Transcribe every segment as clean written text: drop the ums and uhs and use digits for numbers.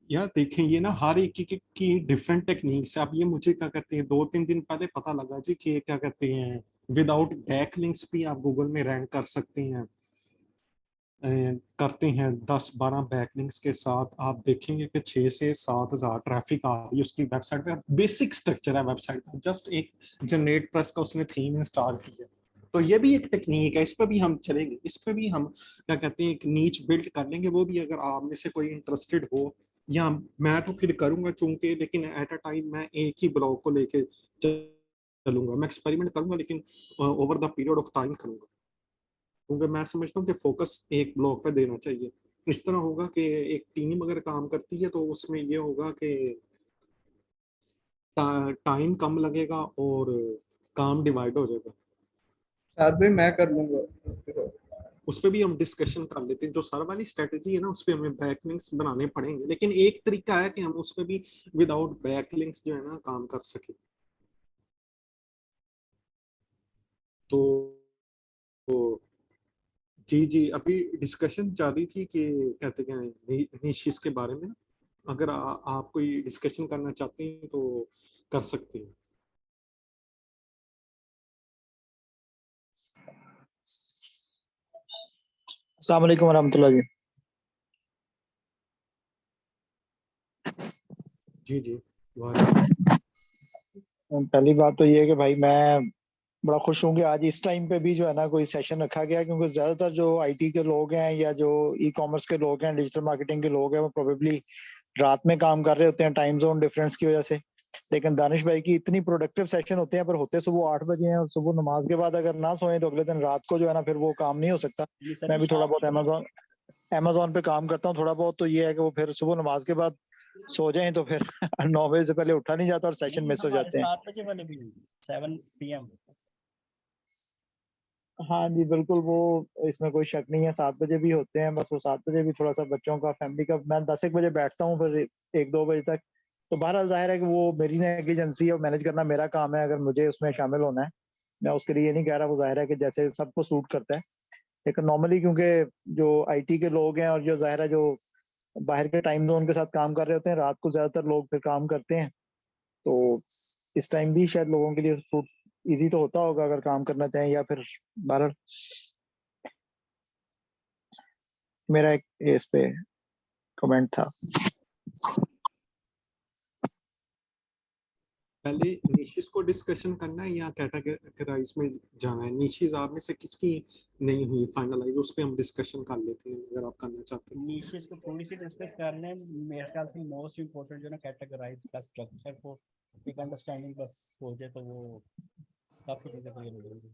यार देखें, ये ना हर एक की डिफरेंट टेक्निक्स है। अब ये मुझे क्या कहते हैं, 2-3 दिन पहले पता लगा जी कि क्या कहते हैं, विदाउट बैक लिंक्स भी आप गूगल में रैंक कर सकते हैं। करते हैं 10-12 बैकलिंक्स के साथ, आप देखेंगे कि 6 से 7 हज़ार ट्रैफिक आ रही है उसकी वेबसाइट पे। बेसिक स्ट्रक्चर है वेबसाइट का, जस्ट एक जनरेट प्रेस का उसने थीम इंस्टॉल की है। तो ये भी एक टेक्निक है, इस पर भी हम चलेंगे, इस पर भी हम क्या कहते हैं एक नीच बिल्ड कर लेंगे। वो भी अगर आप में से कोई इंटरेस्टेड हो, या मैं तो फिर करूंगा चूंकि, लेकिन एट अ टाइम मैं एक ही ब्लॉग को लेके चलूंगा। मैं एक्सपेरिमेंट करूंगा लेकिन over the period of time करूंगा, क्योंकि मैं समझता हूँ कि फोकस एक ब्लॉक पे देना चाहिए। इस तरह होगा कि एक टीम अगर काम करती है तो उसमें ये होगा कि टाइम कम लगेगा और काम डिवाइड हो जाएगा। साथ में मैं कर लूंगा। उस पर भी हम डिस्कशन कर लेते हैं। जो सर वाली स्ट्रेटेजी है ना, उस पर हमें बैकलिंक्स बनाने पड़ेंगे, लेकिन एक तरीका है कि हम उस पर भी विदाउट बैकलिंक्स जो है ना काम कर सके। तो, तो जी जी, अभी डिस्कशन जारी थी कि कहते हैं निशिस के बारे में। अगर आप कोई डिस्कशन करना चाहते हैं तो कर सकते हैं। अस्सलाम वालेकुम वरहमतुल्लाह जी। जी जी, वाह। पहली बात तो ये है कि भाई मैं बड़ा खुश हूँ कि आज इस टाइम पे भी जो है ना कोई सेशन रखा गया, क्योंकि ज्यादातर जो आईटी के लोग हैं या जो ई कॉमर्स के लोग हैं, डिजिटल मार्केटिंग के लोग हैं, वो प्रोबेबली रात में काम कर रहे होते हैं टाइम जोन डिफरेंस की वजह से। लेकिन दानिश भाई की इतनी प्रोडक्टिव सेशन होते हैं, पर होते सुबह 8 बजे हैं, और सुबह नमाज के बाद अगर ना सोए तो अगले दिन रात को जो है ना फिर वो काम नहीं हो सकता। मैं भी थोड़ा बहुत अमेजोन अमेजोन पे काम करता हूँ थोड़ा बहुत, तो ये है कि वो फिर सुबह नमाज के बाद सो जाएं तो फिर 9 बजे से पहले उठा नहीं जाता और सेशन मिस हो जाते हैं। 7 बजे वाले भी 7 PM। हाँ जी बिल्कुल, वो इसमें कोई शक नहीं है, 7 बजे भी होते हैं। बस वो 7 बजे भी थोड़ा सा बच्चों का फैमिली का, मैं 10 एक बजे बैठता हूँ, फिर 1-2 बजे तक। तो बहरहाल जाहिर है कि वो मेरी नेग्लिजेंसी है और मैनेज करना मेरा काम है, अगर मुझे उसमें शामिल होना है। मैं उसके लिए ये नहीं कह रहा, वो जाहिर है कि जैसे सबको सूट करता है। लेकिन नॉर्मली क्योंकि जो आईटी के लोग हैं और जो जाहिर है जो बाहर के टाइम जोन के साथ काम कर रहे होते हैं, रात को ज्यादातर लोग फिर काम करते हैं। तो इस टाइम भी शायद लोगों के लिए सूट इजी तो होता होगा अगर काम करना चाहें, या फिर बहरहाल मेरा एक इस पे कमेंट था। पहले निशिस को डिस्कशन करना है या कैटेगराइज में जाना है? निशिस आप में से किसकी नहीं हुई फाइनलाइज, उस पर हम डिस्कशन कर लेते हैं अगर आप करना चाहते हैं। नीशेस को थोड़ी सी डिस्कस करने हैं। मेरे ख्याल से मोस्ट इम्पोर्टेंट जो ना कैटेगराइज का स्ट्रक्चर को एक अंडरस्टैंडिंग बस हो जाए तो वो काफी चीजें क्लियर हो जाएगी।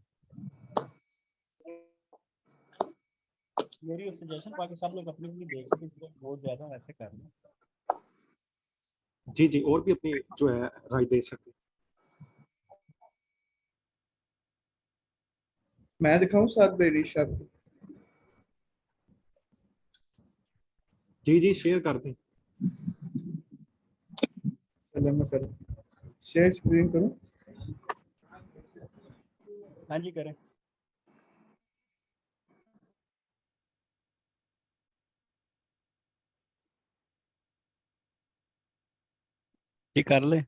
मेरी सजेशन, बाकी सब लोग अपनी अपनी देख सकते हैं, बहुत ज्यादा वैसे करना। जी जी, और भी अपनी जो है राय दे सकते हैं। मैं दिखाऊं साथ में ऋषा को? जी जी, शेयर कर दें। चलो मैं करूँ, शेयर स्क्रीन करूँ। हाँ जी करें। ये कर ले।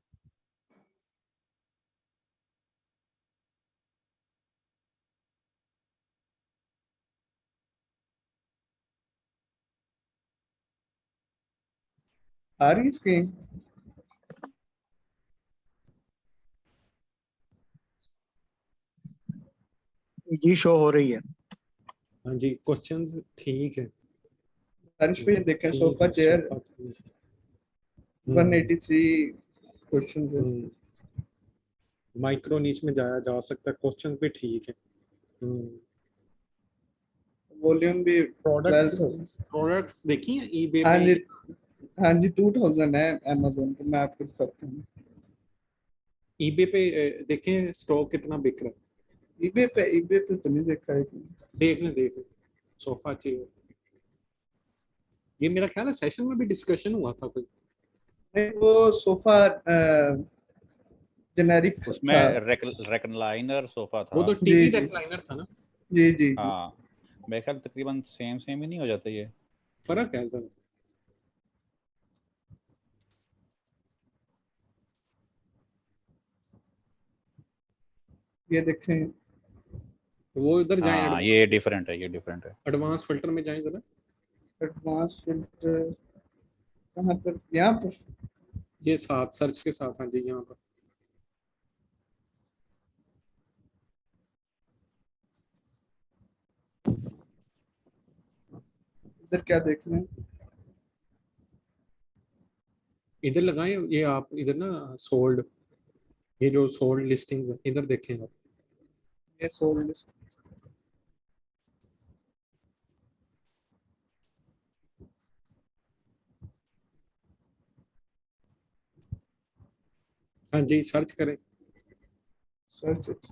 आ रही स्क्रीन? जी शो हो रही है। हाँ जी, क्वेश्चन ठीक है। हर्ष पे देखें, ठीक सोफा है, चेयर सोफा ठीक। 183 क्वेश्चन है। माइक्रो नीच में जाया जा सकता है, क्वेश्चन भी ठीक है। वॉल्यूम भी प्रोडक्ट्स 12,000। प्रोडक्ट्स देखिए ईबे हाँ पे। जी, हाँ जी 2000 है अमेजोन पे, मैं आपको दिखाता हूँ। ईबे पे देखें स्टॉक कितना बिक रहा है। ईबे पे तो नहीं देखा है। देख लें सोफा चेयर। ये मेरा ख्याल है सेशन में भी डिस्कशन हुआ था कोई। नहीं, वो सोफा जेनेरिक उसमें था। रेक्लाइनर सोफा वो था। तो जी टीवी जी रेक्लाइनर था ना। जी जी जी। हाँ, मेरे ख्याल तकरीबन सेम सेम ही नहीं हो जाता ये। फर्क है सर। ये देखें, वो इधर जाएं, हाँ ये डिफरेंट है, ये डिफरेंट है। एडवांस फिल्टर में जाएं जरा। एडवांस फिल्टर कहाँ पर, यहाँ पर? ये साथ सर्च के साथ, हाँ जी यहाँ पर। इधर क्या देखना है? इधर लगाएं, ये आप इधर ना सोल्ड, ये जो सोल्ड लिस्टिंग्स है इधर देखें आप। ये सोल्ड। हाँ जी सर्च करें। सर्च।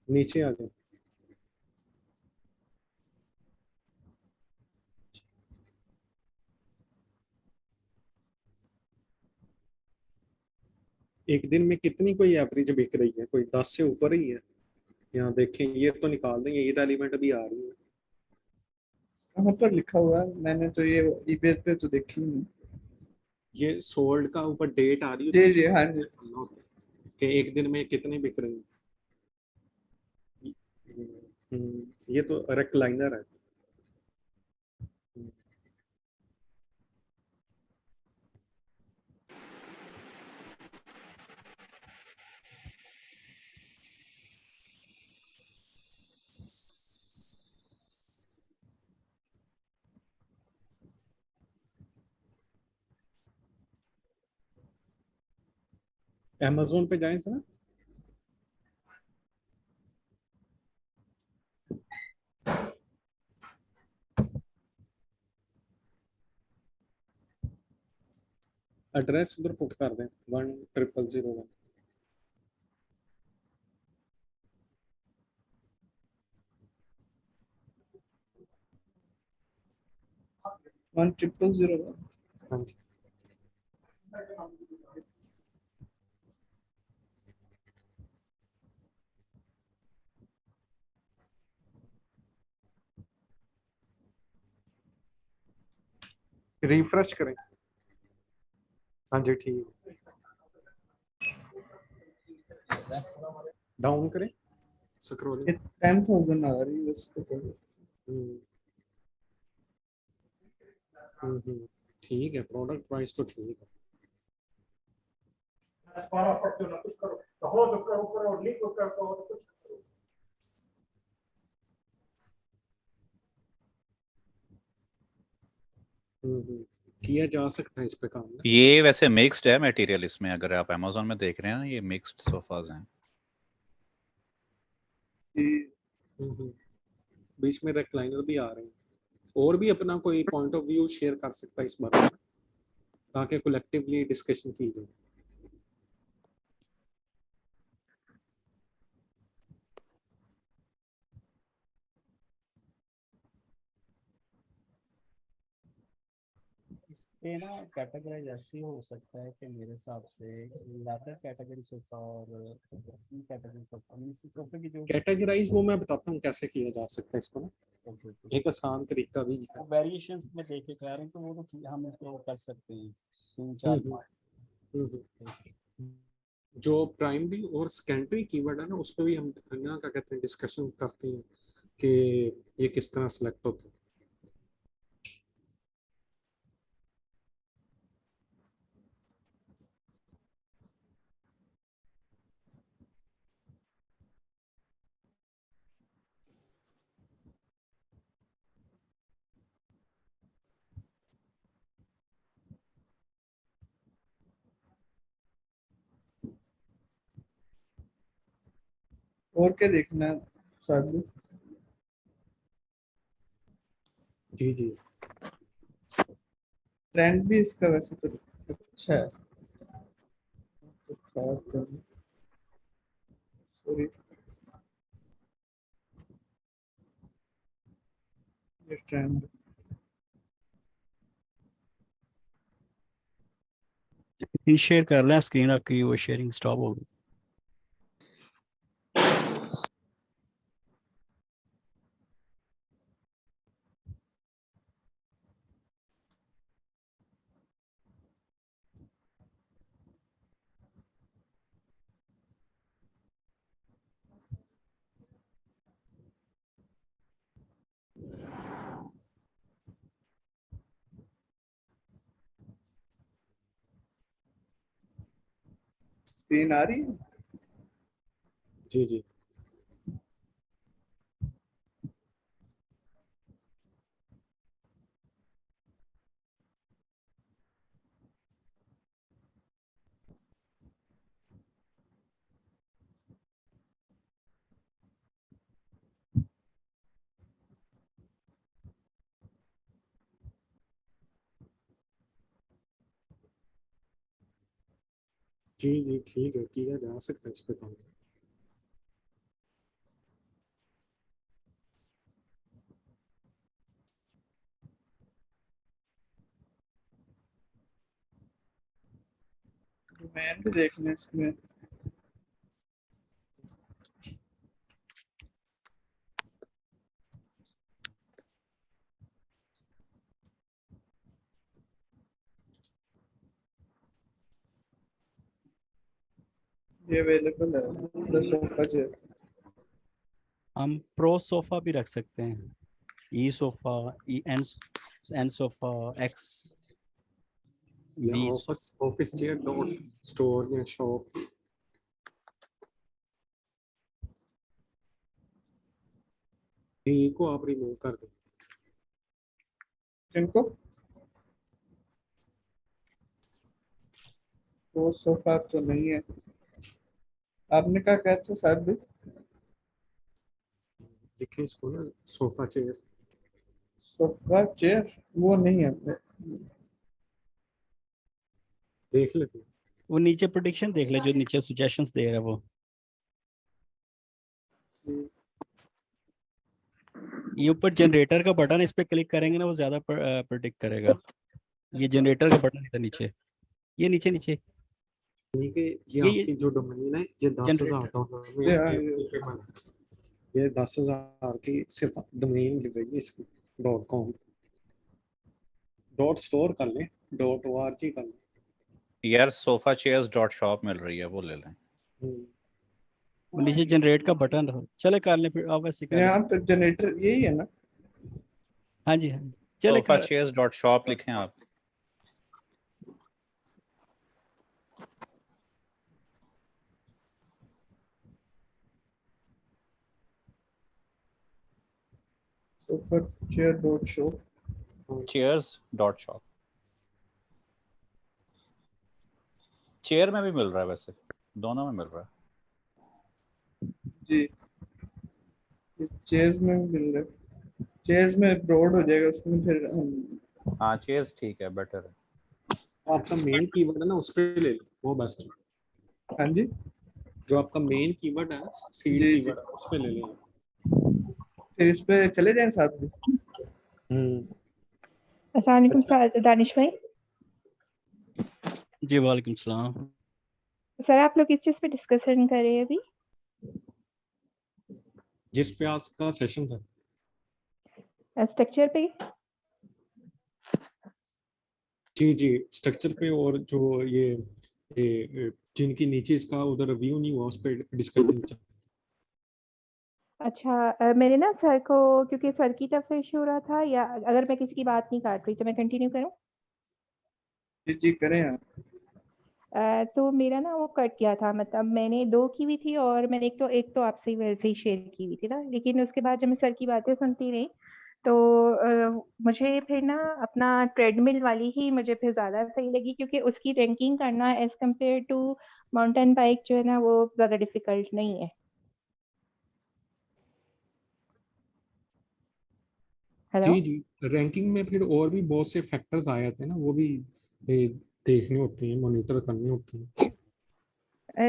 नीचे आ जाए। एक दिन में कितनी कोई एवरेज बिक रही है, कोई 10 से ऊपर ही है। यहाँ देखें, ये तो निकाल देंगे, ये रेलिवेंट भी आ रही है। कहाँ पर लिखा हुआ है? मैंने तो ये ईबे पे तो देखी नहीं। ये सोल्ड का ऊपर डेट आ रही जी होती जी, है, हाँ जी। कि एक दिन में कितने बिक रही है। ये तो रेक्लाइनर है। Amazon पे जाएं सर। एड्रेस उधर पुट कर दें 10001। 1000। हाँ जी। रिफ्रेश करें। हाँ जी ठीक है। डाउन करें, स्क्रॉलिंग। ये 10,000 आ रही है बस तो। ठीक है, प्रोडक्ट प्राइस तो ठीक है। किया जा सकता है इस पे काम ना। ये वैसे मिक्स्ड है मटेरियल इसमें, अगर आप अमेज़न में देख रहे हैं ना, ये मिक्स्ड सोफाज हैं। बीच में रेक्लाइनर भी आ रहे हैं। और भी अपना कोई पॉइंट ऑफ व्यू शेयर कर सकता है इस बारे में, ताकि कलेक्टिवली डिस्कशन की जाए। इस पे ना कैटेगराइज ऐसे हो सकता है कि मेरे हिसाब से लेदर कैटेगरी सोफा और कैटेगरी सोफा मींस सोफे की जो कैटेगराइज वो मैं बताता हूँ कैसे किया जा सकता है इसको ना, एक आसान तरीका भी है। वेरिएशंस में देखे जा रहे हैं तो वो तो हम इसको कर सकते हैं तीन चार हम्म, हम्म, जो प्राइमरी और सेकेंडरी कीवर्ड है ना, उस पर भी हम ना क्या कहते हैं डिस्कशन करते हैं कि ये किस तरह सेलेक्ट होता है। और क्या देखना है साधु? जी जी। ट्रेंड भी इसका वैसे तो अच्छा है। सॉरी, ये ट्रेंड। शेयर कर लें स्क्रीन आपकी, वो शेयरिंग स्टॉप हो गई। स्क्रीन आ रही है? जी जी जी जी ठीक है, किया जा सकता है इस पे काम। डोमेन भी देखना है इसमें। ये अवेलेबल है द सोफा चेयर। हम प्रो सोफा भी रख सकते हैं, E sofa, E N sofa, X या V. Office chair dot store या शॉप। ये को आप रिमूव कर दो। इनको वो सोफा तो नहीं है। आपने क्या कहते थे सर भी? लिखें इसको ना, सोफा चेयर। सोफा चेयर वो नहीं है। देख लेते हैं। वो नीचे प्रोडिक्शन देख ले, जो नीचे सजेशंस दे रहा है वो। ये ऊपर जनरेटर का बटन, इस पे क्लिक करेंगे ना वो ज्यादा प्रोडिक्ट करेगा। ये जनरेटर का बटन इधर नीचे, ये नीचे नीचे, यानी कि ये ये आपकी जो डोमेन है ये 10,000 जनरेटर। डॉलर में ये आपके पे बना है। ये 10,000 की सिर्फ डोमेन मिल रही है इसकी, .com। डॉट स्टोर कर लें, .org कर लें। यार सोफा चेयर्स डॉट शॉप मिल रही है, वो ले लें। हम्म, वो नीचे जनरेट का बटन रहो, चले कर ले फिर, आप वैसे कर ले। यहाँ पे जनरेटर यही है ना? हाँ जी हाँ जी, चले सोफा कर। चेयर्स डॉट शॉप लिखें आप। Sofa chair dot show. Chairs dot shop. Chair में भी मिल रहा है वैसे, दोनों में मिल रहा है। जी चेयर्स में भी मिल रहा है। चेयर्स में ब्रॉड हो जाएगा उसमें फिर हम। हाँ चेयर्स ठीक है, बेटर है। आपका मेन कीवर्ड है ना उस पे ले लो, वो बेस्ट है। हाँ जी जो आपका मेन कीवर्ड है, सीड जी जी। कीवर्ड, उस पे ले लें। फिर इस पे चले जाएं साथ में। अस्सलाम वालेकुम अच्छा, सर, दानिश भाई। जी वालेकुम सलाम। सर आप लोग किस चीज़ पे डिस्कशन कर रहे हैं अभी? जिस पे आज का सेशन था। स्ट्रक्चर पे? जी जी स्ट्रक्चर पे, और जो ये जिनकी नीचे इसका उधर व्यू नहीं हुआ उस पे डिस्कशन चल। अच्छा मेरे ना सर को, क्योंकि सर की तरफ से इशू हो रहा था, या अगर मैं किसी की बात नहीं काट रही तो मैं कंटिन्यू करूं? जी जी करें आप। तो मेरा ना वो कट गया था, मतलब मैंने 2 की हुई थी और मैंने एक तो आपसे ही वैसे ही शेयर की हुई थी ना, लेकिन उसके बाद जब मैं सर की बातें सुनती रही तो मुझे फिर ना अपना ट्रेडमिल वाली ही मुझे फिर ज़्यादा सही लगी, क्योंकि उसकी रैंकिंग करना as compare to mountain bike जो है ना वो ज़्यादा डिफ़िकल्ट नहीं है। हेलो? जी जी रैंकिंग में फिर और भी बहुत से फैक्टर्स आ जाते हैं ना, वो भी देखने होते हैं, मॉनिटर करने होते हैं।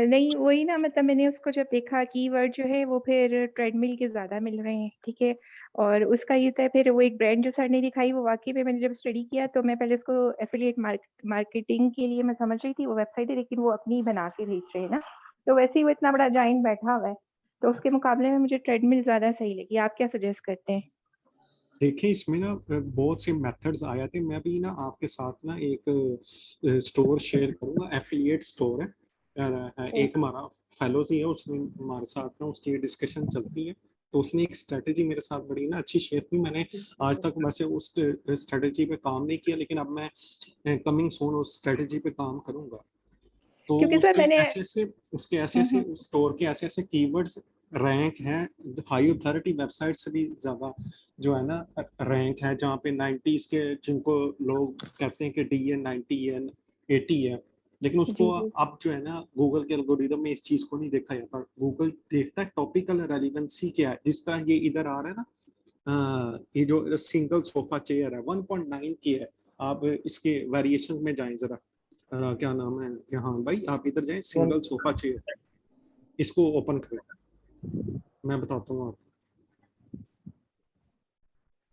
नहीं वही ना, मतलब मैंने उसको जब देखा कीवर्ड जो है वो फिर ट्रेडमिल के ज़्यादा मिल रहे हैं, ठीक है? और उसका ये होता है, फिर वो एक ब्रांड जो सर ने दिखाई वो वाक़ई में मैंने जब स्टडी किया तो मैं पहले उसको एफिलिएट मार्केटिंग के लिए मैं समझ रही थी वो वेबसाइट है, लेकिन वो अपनी बना के भेज रहे हैं ना, तो वैसे ही वो इतना बड़ा जायंट बैठा हुआ है, तो उसके मुकाबले में मुझे ट्रेडमिल ज़्यादा सही लगी। आप क्या सजेस्ट करते हैं? देखिए इसमें ना बहुत से मेथड्स आ जाते हैं। मैं भी ना आपके साथ ना एक स्टोर शेयर करूंगा, एफिलिएट स्टोर है। एक हमारा फेलोज ही है, उसने हमारे साथ ना उसकी डिस्कशन चलती है, तो उसने एक स्ट्रेटेजी मेरे साथ बड़ी ना अच्छी शेयर की। मैंने आज तक वैसे उस स्ट्रेटेजी पे काम नहीं किया, लेकिन अब मैं कमिंग सून उस स्ट्रेटेजी पे काम करूंगा। तो क्योंकि सर उसके मैंने ऐसे ऐसे उसके ऐसे ऐसे स्टोर के ऐसे ऐसे कीवर्ड्स रैंक हैं हाई अथॉरिटी वेबसाइट से भी ज्यादा जो है ना रैंक है, जहाँ पे 90s के जिनको लोग कहते हैं कि DN 90 है 80 है, लेकिन उसको जी जी अब जो है ना गूगल के एल्गोरिदम में इस चीज को नहीं देखा जाता। गूगल देखता है टॉपिकल रेलिवेंसी क्या है, जिस तरह ये इधर आ रहा है ना, ये जो सिंगल सोफा चेयर है 1.9 की है, आप इसके वेरिएशन में जाएं जरा। क्या नाम है, यहाँ भाई आप इधर जाएं, सिंगल सोफा चेयर, इसको ओपन करें, मैं बताता हूँ आपको।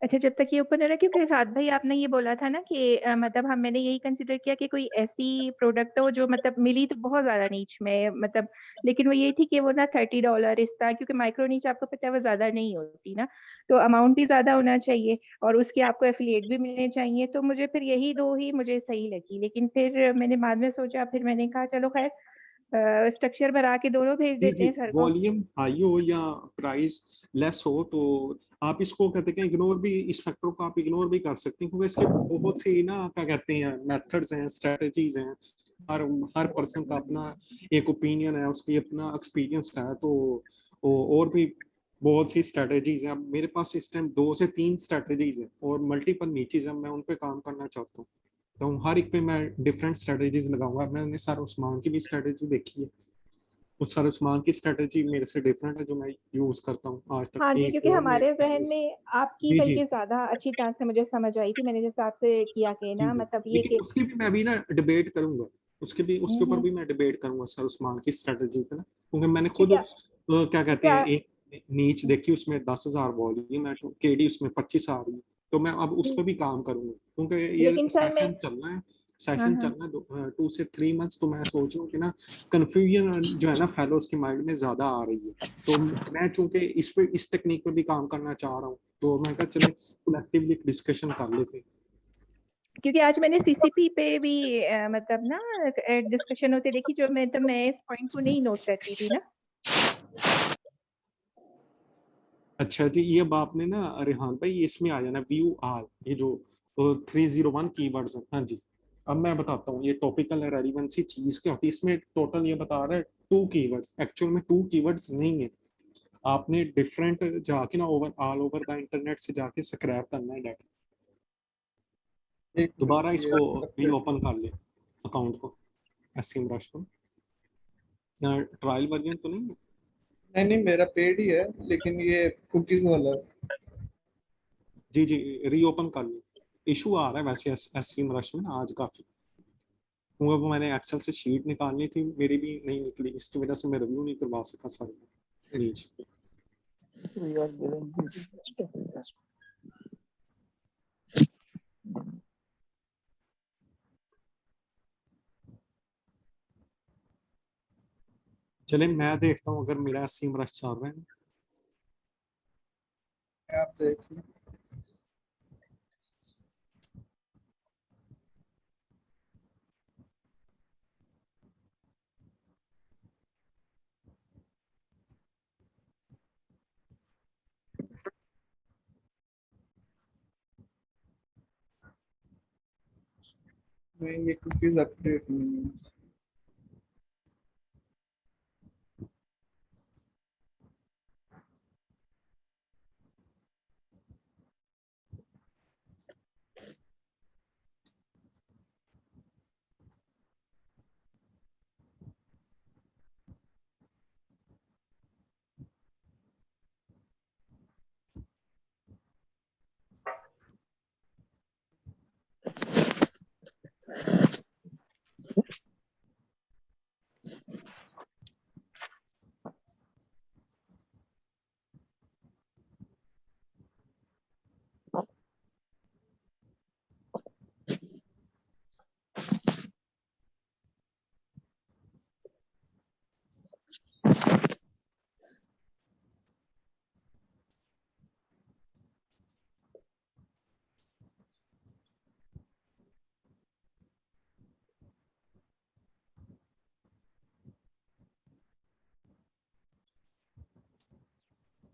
अच्छा, जब तक ये ओपन हो रहा है, क्योंकि साथ भाई आपने ये बोला था ना कि मतलब हम मैंने यही कंसिडर किया कि कोई ऐसी प्रोडक्ट हो जो मतलब मिली तो बहुत ज्यादा नीच में, मतलब लेकिन वो ये थी कि वो ना $30 इस तरह, क्योंकि माइक्रो नीच आपको पता है वो ज्यादा नहीं होती ना, तो अमाउंट भी ज्यादा होना चाहिए और उसके आपको एफिलिएट भी मिलने चाहिए, तो मुझे फिर यही दो ही मुझे सही लगी। लेकिन फिर मैंने बाद में सोचा, फिर मैंने कहा चलो खैर स्ट्रक्चर बना के दोनों भेज जी देते जी, हैं सर को। वॉल्यूम हाई हो या प्राइस लेस हो तो आप इसको कहते हैं इग्नोर भी, इस फैक्टर को आप इग्नोर भी कर सकते हैं, क्योंकि इसके बहुत से ना क्या कहते हैं मेथड्स हैं, स्ट्रेटजीज हैं, हर हर पर्सन का अपना एक ओपिनियन है, उसकी अपना एक्सपीरियंस है, तो और भी बहुत सी स्ट्रेटजीज हैं। अब मेरे पास इस टाइम 2 से 3 स्ट्रेटजीज हैं और मल्टीपल नीचेज हैं, मैं उन पे काम करना चाहता हूँ, तो हर एक पे मैं डिफरेंट स्ट्रेटजीज लगाऊंगा। मैंने सर उस्मान की भी स्ट्रेटजी देखी है, उस सर उस्मान की स्ट्रेटजी मेरे से डिफरेंट है जो मैं यूज करता हूँ आज तक। हाँ जी, एक क्योंकि और हमारे मेरे जहन में आपकी जी जी बल्कि ज्यादा अच्छी तरह से मुझे समझ आई थी, मैंने जिस हिसाब से किया कि जी ना जी, मतलब ये लेकिन कि उसकी भी मैं अभी ना डिबेट करूंगा, उसके ऊपर हम्म, भी मैं डिबेट करूंगा सर उस्मान की स्ट्रेटजी पे ना, क्योंकि मैंने खुद क्योंकि क्या कहते क्या हैं एक नीच देखी, उसमें 10,000 वॉल्यूम है, KD उसमें 25 आ रही है, तो मैं अब उस पर भी काम करूंगा, क्योंकि ये लेकिन सर मैं सेशन चलना है, हाँ सेशन हाँ चलना है 2 से 3 मंथ्स, तो मैं सोच रहा हूँ कि ना कंफ्यूजन जो है ना फेलोज के माइंड में ज्यादा आ रही है, तो मैं चूंकि इस टेक्निक पे भी काम करना चाह रहा हूँ, तो मैं कहा चले कलेक्टिवली डिस्कशन कर लेते हैं। क्योंकि आज मैंने सीसीपी पे भी मतलब ना डिस्कशन होते देखी, जो मैं इस पॉइंट को नहीं नोट करती थी ना। अच्छा जी, ये अब आपने ना रेहान भाई इसमें आ जाना व्यू आल, ये जो 301 कीवर्ड्स हैं, हाँ जी। अब मैं बताता हूँ ये टॉपिकल रेलेवेंसी चीज क्या होती है, इसमें टोटल ये बता रहा है 2 कीवर्ड्स, एक्चुअल में 2 कीवर्ड्स नहीं है, आपने डिफरेंट जाके ना over all over the internet से जाके स्क्रैप करना है डाटा। एक दोबारा मिनट ये इसको री अपडेट। ओपन कर ले अकाउंट को, SEMrush को, ट्रायल वर्जन तो नहीं है। नहीं नहीं, मेरा पेड ही है, लेकिन ये कुकीज वाला है। जी जी, रीओपन कर लो। इशू आ रहा है वैसे SEMrush में ना आज काफी, क्योंकि वो मैंने एक्सेल से शीट निकालनी थी, मेरी भी नहीं निकली, इसकी वजह से मैं रिव्यू नहीं करवा सका सारे नीच। We are giving you the best of the best. चले मैं देखता हूँ अगर मेरा SEMrush चल रहा है ना। आप देख लो। नहीं, ये कुकीज अपडेट नहीं है।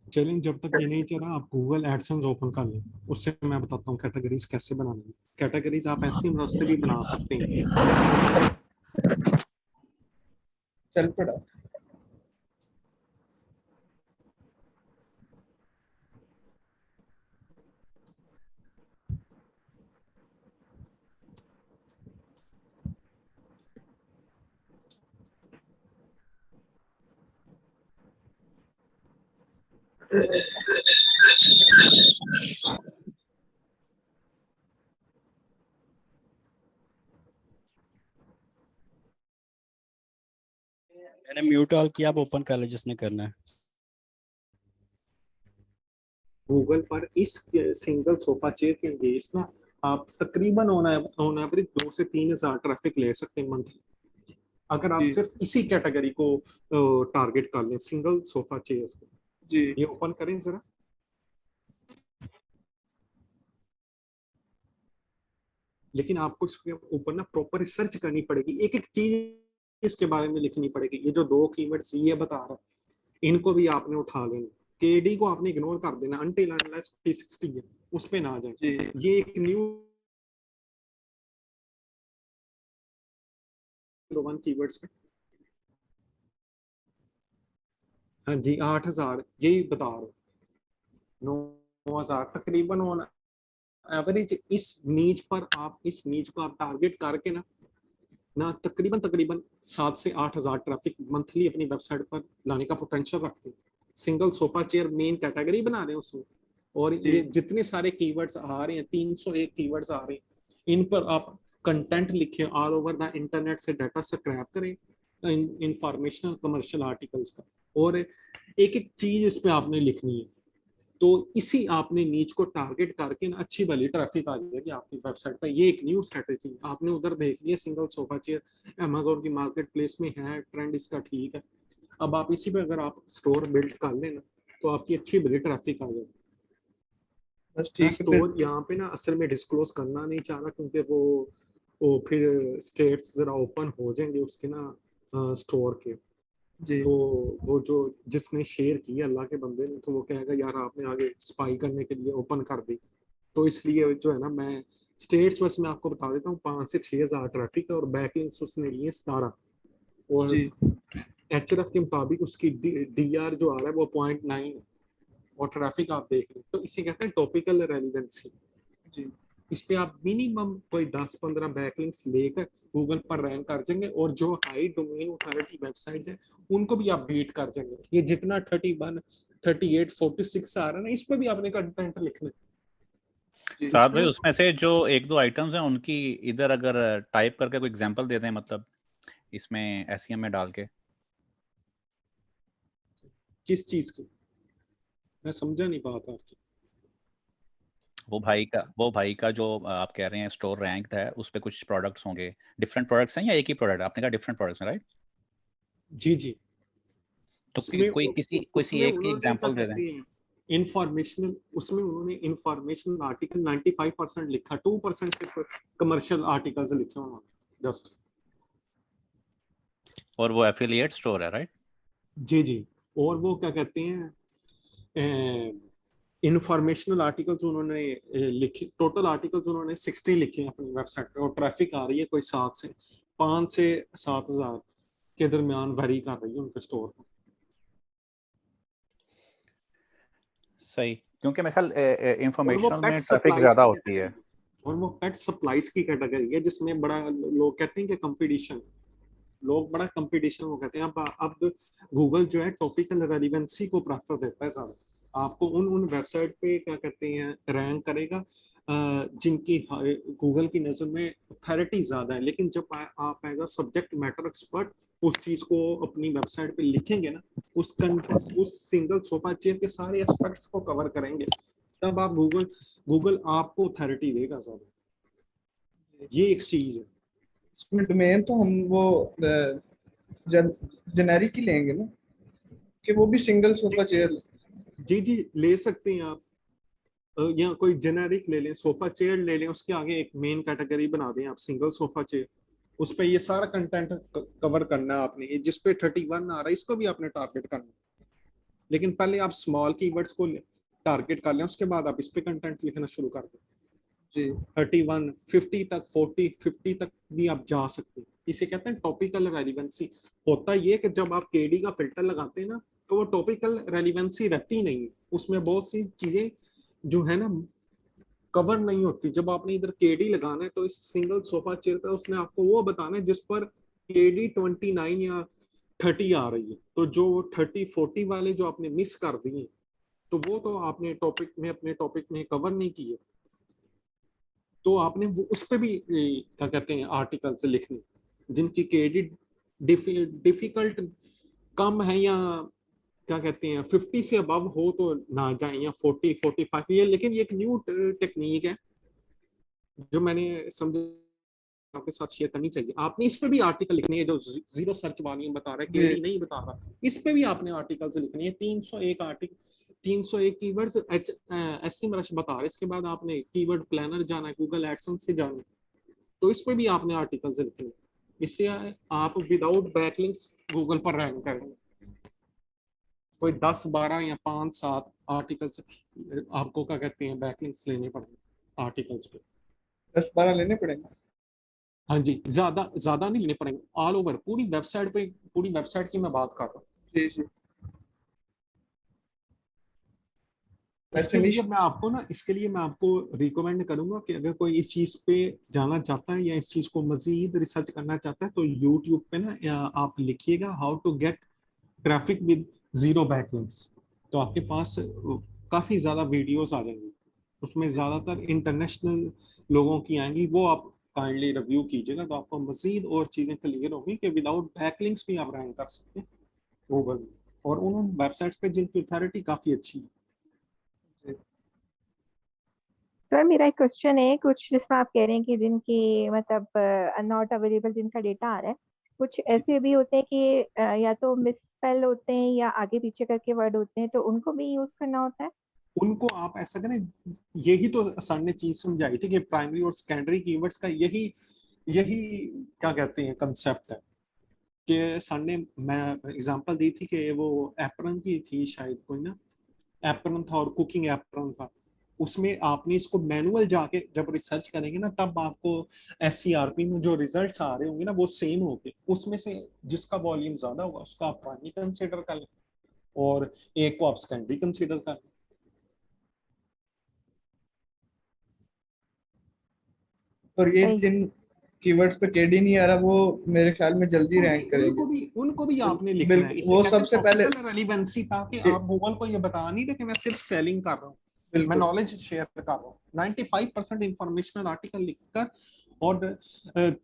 चलें, जब तक ये नहीं चला आप गूगल एडसेंस ओपन कर लें, उससे मैं बताता हूँ कैटेगरीज कैसे बनानी है। कैटेगरीज आप SEMrush से भी बना सकते हैं। चल पड़ा। मैंने म्यूट ऑल किया, आप ओपन कर ले जिसने करना है। गूगल पर इस सिंगल सोफा चेयर के अगेंस्ट ना आप तकरीबन ऑन एवरेज 2 से 3 हजार ट्रैफिक ले सकते हैं मंथली, अगर आप जी सिर्फ इसी कैटेगरी को टारगेट कर लें, सिंगल सोफा चेयर्स को। जी ये ओपन करें जरा। लेकिन आपको इसके ऊपर ना प्रॉपर रिसर्च करनी पड़ेगी, एक एक चीज इसके बारे में लिखनी पड़ेगी। ये जो 2 कीवर्ड्स ये बता रहा है, इनको भी आपने उठा लेना। केडी को आपने इग्नोर कर देना अनटिल अनलेस 60 है, उस पे ना जाए। जी ये एक न्यू 1 कीवर्ड्स पे, हाँ जी 8000 यही बता रहा हूँ, 9000 तकरीबन ऑन एवरेज। इस नीच पर आप, इस नीच को आप टारगेट करके ना तकरीबन तकरीबन 7 से 8 हजार ट्रैफिक मंथली अपनी वेबसाइट पर लाने का पोटेंशियल रखते हैं। Single sofa chair main category बना रहे हैं उसमें, और जी ये जितने सारे कीवर्ड्स आ रहे हैं, 301 कीवर्ड्स आ रहे हैं, इन पर आप कंटेंट लिखें ऑल ओवर द इंटरनेट से डाटा स्क्रैप करें इंफॉर्मेशनल कमर्शियल आर्टिकल्स का, और एक एक चीज इस पे आपने लिखनी है। तो इसी आपने नीच को टारगेट करके ना अच्छी भली ट्रैफिक आ जाएगी आपकी वेबसाइट पर। ये एक न्यू स्ट्रेटेजी आपने उधर देख लिया, सिंगल सोफा चेयर अमेजोन की मार्केट प्लेस में है, ट्रेंड इसका ठीक है। अब आप इसी पे अगर आप स्टोर बिल्ड कर लेना तो आपकी अच्छी भली ट्रैफिक आ जाएगी। बस मैं ठीक है फिर। स्टोर यहाँ पे ना असल में डिस्क्लोज करना नहीं चाह रहा, क्योंकि वो फिर स्टेट्स जरा ओपन हो जाएंगे उसके ना स्टोर के। जी तो वो जो जिसने शेयर किया अल्लाह के बंदे ने, तो वो कहेगा यार आपने आगे स्पाई करने के लिए ओपन कर दी। तो इसलिए जो है ना, मैं स्टेट्स बस मैं आपको बता देता हूँ, 5 से 6 हजार ट्रैफिक है, और बैकलिंक्स उसने लिए 17, और जी एचआरएफ के मुताबिक उसकी डीआर जो आ रहा है वो 0.9 है, और ट्रैफिक आप देख रहे हैं। तो इसे कहते हैं टॉपिकल रेलिवेंसी। जी इस पे आप मिनिमम कोई 10-15 बैकलिंक्स लेकर गूगल पर रैंक कर जाएंगे, और जो हाई डोमेन अथॉरिटी वेबसाइट है उनको भी आप बीट कर जाएंगे। ये जितना 31, 38, 46 आ रहा है ना, इस पे भी आपने कंटेंट लिखना है। साथ भाई उसमें से जो 1-2 आइटम्स हैं उनकी इधर अगर टाइप करके कोई एग्जांपल दे दें, मतलब इसमें एसईएम में डाल के। किस चीज की, मैं समझा नहीं पाता आपकी। वो भाई का जो आप कह रहे हैं स्टोर रैंक्ड है, उस पे कुछ प्रोडक्ट्स होंगे, डिफरेंट प्रोडक्ट्स हैं या एक ही प्रोडक्ट? आपने कहा डिफरेंट प्रोडक्ट्स हैं, राइट? जी जी। तो उसमें कोई किसी उसमें एक की उन्होंने क्या एग्जांपल दे दें। कहते हैं इंफॉर्मेशनल, उसमें उन्होंने इंफॉर्मेशनल आर्टिकल 95% लिखा, 2% सिर्फ कमर्शियल आर्टिकल्स लिखे उन्होंने जस्ट। और वो एफिलिएट स्टोर है, राइट? जी जी। और वो क्या कहते हैं इंफॉर्मेशनल आर्टिकल्स उन्होंने लिखे, टोटल आर्टिकल्स उन्होंने 60 लिखे हैं अपनी वेबसाइट पे, और ट्रैफिक आ रही है कोई 5 से 7 हजार के दरमियान वेरी कर रही है उनके स्टोर पर। सही, क्योंकि मेरे ख्याल और वो इंफॉर्मेशनल पेट में ट्रैफिक सप्लाईज ज्यादा की होती कैटेगरी है। है, और वो पेट सप्लाईज की कैटेगरी है, जिसमें बड़ा लोग कहते हैं कि कंपटीशन, लोग बड़ा कंपटीशन वो कहते हैं। अब गूगल जो है टॉपिकल रेलिवेंसी को प्रेफर देता है ज्यादा, आपको उन उन वेबसाइट पे क्या कहते हैं रैंक करेगा जिनकी गूगल की नजर में अथॉरिटी ज्यादा है। लेकिन जब आप as a subject matter expert उस चीज को अपनी वेबसाइट पे लिखेंगे ना, उस सिंगल सोफा चेयर के सारे एस्पेक्ट्स को कवर करेंगे, तब आप गूगल आपको अथॉरिटी देगा ज्यादा। ये एक चीज है। इसमें डोमेन तो हम वो जेनेरिक ही लेंगे ना, कि वो भी सिंगल सोफा चेयर। जी जी ले सकते हैं आप, या कोई जेनेरिक ले लें, सोफा चेयर ले लें, उसके आगे एक मेन कैटेगरी बना दें आप सिंगल सोफा चेयर, उस पर ये सारा कंटेंट कवर करना है आपने। ये जिस पे 31 आ रहा है इसको भी आपने टारगेट करना है, लेकिन पहले आप स्मॉल कीवर्ड्स को टारगेट कर लें, उसके बाद आप इस पे कंटेंट लिखना शुरू कर दें। जी 31 50 तक 40 50 तक भी आप जा सकते हैं। इसे कहते हैं टॉपिकल रेलिवेंसी। होता ये कि जब आप केडी का फिल्टर लगाते हैं ना, तो वो टॉपिकल रेलिवेंसी रहती नहीं है, उसमें बहुत सी चीजें जो है ना कवर नहीं होती। जब आपने इधर केडी लगाना है तो इस सिंगल सोफा चेयर पर उसने आपको वो बताना है जिस पर केडी 29 या 30 आ रही है। तो जो 30 40 वाले जो आपने मिस कर दिए, तो वो तो आपने टॉपिक में अपने टॉपिक में कवर नहीं किए, तो आपने वो उस पर भी क्या कहते हैं आर्टिकल्स लिखने जिनकी केडी डिफिकल्ट कम है, या क्या कहते हैं 50 से अबव हो तो ना जाए, या 40 45 ये। लेकिन ये एक न्यू टेक्निक है जो मैंने समझा आपके साथ शेयर करनी चाहिए। आपने इस पे भी आर्टिकल लिखनी है, जो जीरो सर्च वॉल्यूम बता रहा है, जी केडी नहीं बता रहा, इस पे भी आपने आर्टिकल्स लिखनी है। 301 आर्टिकल 301 कीवर्ड्स एसईएमआरएच बता रहे हैं। इसके बाद आपने कीवर्ड प्लानर जाना है, गूगल एडसेंस से जाना है, तो इस पे भी आपने आर्टिकल्स लिखने हैं। इससे आप विदाउट बैकलिंक्स गूगल पर रैंक करेंगे। कोई 10 12 या 5 7 आर्टिकल्स आपको क्या कहते हैं बैकलिंक्स लेने पड़ेंगे आर्टिकल्स पे। 10-12 लेने पड़ेंगे। हाँ जी, ज्यादा ज्यादा नहीं लेने पड़ेंगे, ऑल ओवर पूरी वेबसाइट पे, पूरी वेबसाइट की मैं बात कर रहा हूँ। जी जी वैसे इसके लिए निश मैं आपको ना, इसके लिए मैं आपको रिकमेंड करूंगा कि अगर कोई इस चीज पे जाना चाहता है या इस चीज को मजीद रिसर्च करना चाहता है, तो यूट्यूब पे ना आप लिखिएगा how to get traffic with zero backlinks, तो आपके पास काफी ज्यादा वीडियोस आ जाएंगी। उसमें ज्यादातर इंटरनेशनल लोगों की आएंगी, वो आप काइंडली रिव्यू कीजिएगा, तो आपको मजीद और चीजें क्लियर होंगी कि विदाउट बैकलिंक्स भी आप रैंक कर सकते हैं गूगल में, और उन वेबसाइट्स पे जिनकी अथॉरिटी काफी अच्छी है। सर मेरा एक क्वेश्चन है, कुछ जैसा आप कह रहे हैं कि जिनकी मतलब नॉट अवेलेबल जिनका डेटा आ रहा है, कुछ ऐसे भी होते हैं कि या तो मिसस्पेल होते हैं या आगे पीछे करके वर्ड होते हैं, तो उनको भी यूज करना होता है। उनको आप ऐसा करें, यही तो सर ने चीज समझाई थी कि प्राइमरी और सेकेंडरी कीवर्ड्स का यही यही क्या कहते हैं कंसेप्ट है। कि सर ने, मैं एग्जांपल दी थी कि वो एप्रन की थी शायद, कोई ना एप्रन था और कुकिंग एप्रन था, उसमें आपने इसको मैनुअल जाके जब रिसर्च करेंगे ना, तब आपको एससीआरपी में जो रिजल्ट्स आ रहे होंगे ना वो सेम होंगे। उसमें से जिसका वॉल्यूम ज्यादा होगा उसको आप प्राइमरी कंसिडर कर लें, और एक को आप सेकेंडरी कंसिडर कर लें। और ये सही। जिन कीवर्ड्स पे केडी नहीं आ रहा वो मेरे ख्याल में जल्दी रैंक करेंगे। उनको भी आपने लिखना है। बिल्कुल इसे वो कहते हैं सबसे पहले। टॉपिकल रेलिवेंसी, ताकि जी आप गूगल को ये बता नहीं रहे कि मैं सिर्फ सेलिंग कर रहा हूँ, मैं बिल्कुल नॉलेज शेयर कर रहा हूँ। 95% इंफॉर्मेशनल आर्टिकल लिखकर और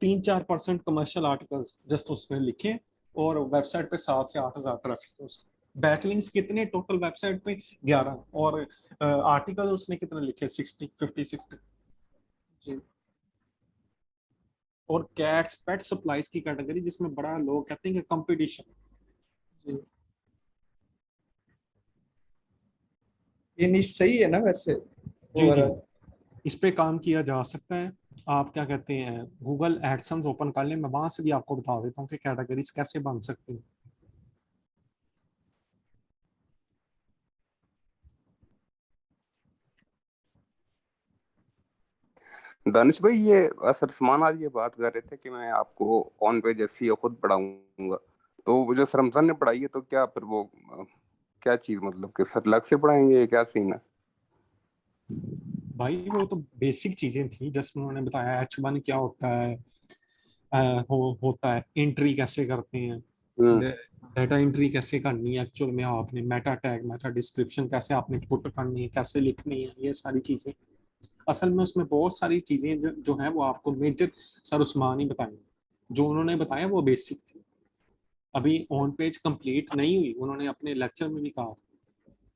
3-4% कमर्शियल आर्टिकल जस्ट उसमें लिखे, और वेबसाइट पे 7 से 8 हजार ट्रैफिक। बैकलिंक्स कितने टोटल वेबसाइट पे 11, और आर्टिकल उसने कितने लिखे 50 60। जी और कैट्स पेट सप्लाईज की कैटेगरी जिसमें बड़ा लोग कहते हैं कि कंपटीशन। जी ये निश सही है ना वैसे जी जी, ओवरऑल। इस पे काम किया जा सकता है। आप क्या कहते हैं गूगल एडसेंस ओपन कर लें, मैं वहां से भी आपको बता देता हूँ कि कैटेगरीज कैसे बन सकती हैं। दानिश भाई, ये सर सलमान आज ये बात कर रहे थे कि मैं आपको ऑन पेज एसईओ खुद पढ़ाऊंगा, तो वो जो सर रमजान ने पढ़ाई है, तो क्या फिर वो क्या चीज, मतलब कि सर अलग से पढ़ाएंगे, क्या सीन है? भाई वो तो बेसिक चीजें थी, जस्ट उन्होंने बताया H1 क्या होता है, होता है एंट्री कैसे करते हैं, हम्म। डाटा एंट्री कैसे करनी है एक्चुअल में, आपने मेटा टैग मेटा डिस्क्रिप्शन कैसे आपने पुट करनी है, कैसे लिखनी है, ये सारी चीजें। असल में उसमें बहुत सारी चीजें जो है वो आपको मेजर सर उस्मान ही बताएंगे। जो उन्होंने बताया वो बेसिक थी, अभी ऑन पेज कंप्लीट नहीं हुई, उन्होंने अपने लेक्चर में भी कहा था।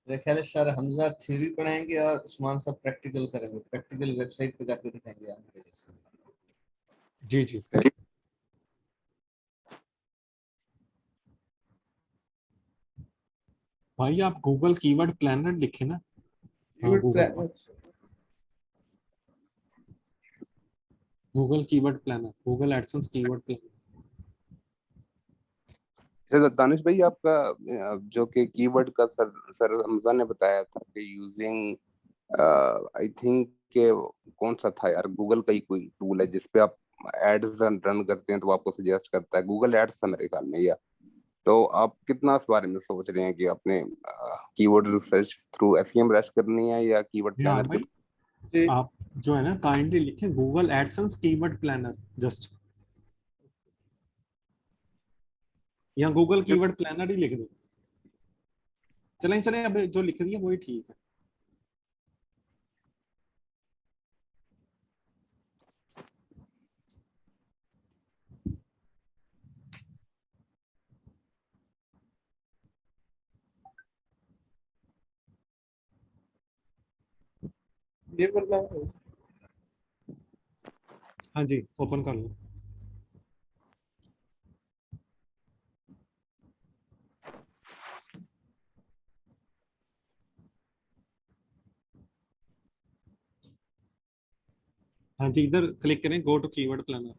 मेरे ख्याल है सर हमजा थ्योरी पढ़ाएंगे और उस्मान सब प्रैक्टिकल करेंगे, प्रैक्टिकल वेबसाइट पे जाकर दिखाएंगे आपके जैसे। जी जी, भाई आप गूगल कीवर्ड प्लानर लिखे ना, हाँ कीवर्ड गूगल पर plan Google keyword planner, Google AdSense keyword planner. Danish भाई, आपका जो कि कीवर्ड का सर सर रमजान ने बताया था कि यूजिंग आई थिंक के कौन सा था यार, गूगल का ही कोई टूल है जिसपे आप एड्स रन करते हैं तो आपको सजेस्ट करता है, गूगल एड्स था मेरे ख्याल में। या तो आप कितना इस बारे में सोच रहे हैं कि आपने keyword research through SEM rush करनी है या कीवर्ड यार प्लानर भाई जी आप जो है ना काइंडली लिखें Google AdSense keyword planner just, या गूगल कीवर्ड प्लानर ही लिख दो। चलें चलें, अब जो लिख दिया वही ठीक है। ये वाला हाँ जी, ओपन कर लो। हाँ जी, इधर क्लिक करें, गो टू कीवर्ड प्लानर।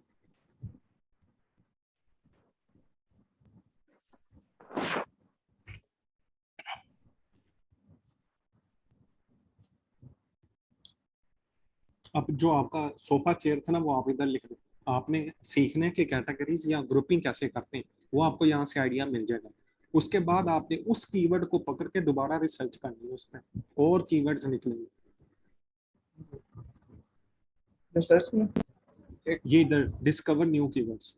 अब जो आपका सोफा चेयर था ना वो आप इधर लिख दो। आपने सीखने के कैटेगरीज या ग्रुपिंग कैसे करते हैं वो आपको यहाँ से आइडिया मिल जाएगा। उसके बाद आपने उस कीवर्ड को पकड़ के दोबारा रिसर्च करनी है, उसमें और कीवर्ड्स निकलेंगे। रिसर्च में ये इधर डिस्कवर न्यू कीवर्ड्स,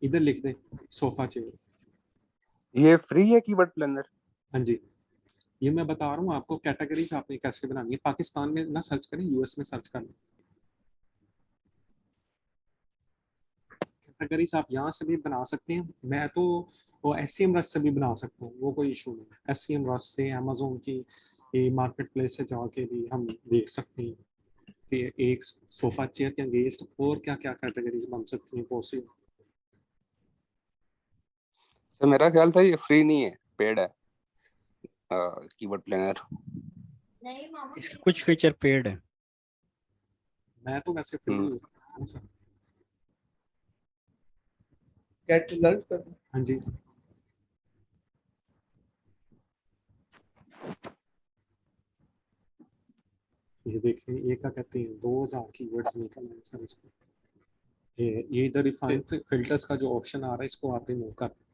इधर लिख दें सोफा चेयर। ये फ्री है कीवर्ड प्लानर? हाँ जी, ये मैं बता रहा हूँ आपको कैटेगरीज आपने कैसे बनानी है। पाकिस्तान में ना सर्च करें, यूएस में सर्च करें। कैटेगरीज आप यहाँ से भी बना सकते हैं, मैं तो वो एससीएम रश से भी बना सकता हूँ, वो कोई इशू नहीं। एससीएम रश से, अमेजोन की मार्केट प्लेस से जाके भी हम देख सकते हैं कि एक सोफा चेयर के अगेंस्ट और क्या क्या कैटेगरीज बन सकती हैं पॉसिबल। तो मेरा ख्याल था ये फ्री नहीं है, पेड है कीवर्ड प्लानर। इसके कुछ फीचर पेड है। मैं तो वैसे फ्री हूँ सर। गेट रिजल्ट कर हाँ जी, ये देखिए, ये क्या कहते हैं, 2000 कीवर्ड्स निकल आए सर इसमें। ये इधर रिफाइन फिल्टर्स का जो ऑप्शन आ रहा है इसको आप रिमूव कर दें।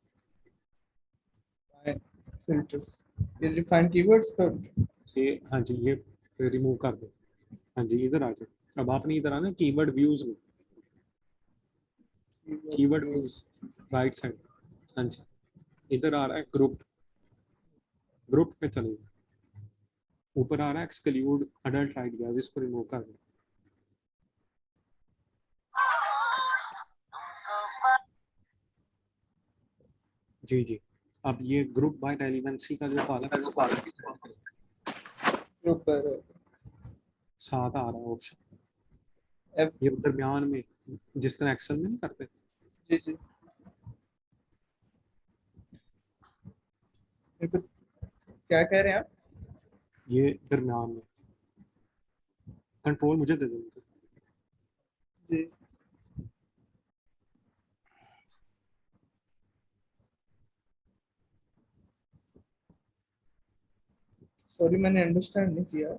फिल्टर्स, ये रिफाइन कीवर्ड्स का ये हाँ जी, ये रिमूव कर दो। हाँ जी, इधर आ जाए। अब आपने इधर आना कीवर्ड व्यूज में, कीवर्ड व्यूज राइट साइड। हाँ जी, इधर आ रहा है ग्रुप, ग्रुप पे चले। ऊपर आ रहा है एक्सक्लूड अडल्ट आइडियाज, इसको रिमूव कर दो। जी जी, अब ये ग्रुप बाय रेलेवेंसी का जो कॉलम है इसको आप एक्सपेंड करें। ऊपर साथ आ रहा है ऑप्शन, एफ ये दरमियान में, जिस तरह एक्सेल में नहीं करते। जी जी। ये तो क्या कह रहे हैं आप? ये दरमियान में कंट्रोल मुझे दे देंगे। जी सॉरी मैंने अंडरस्टैंड नहीं किया।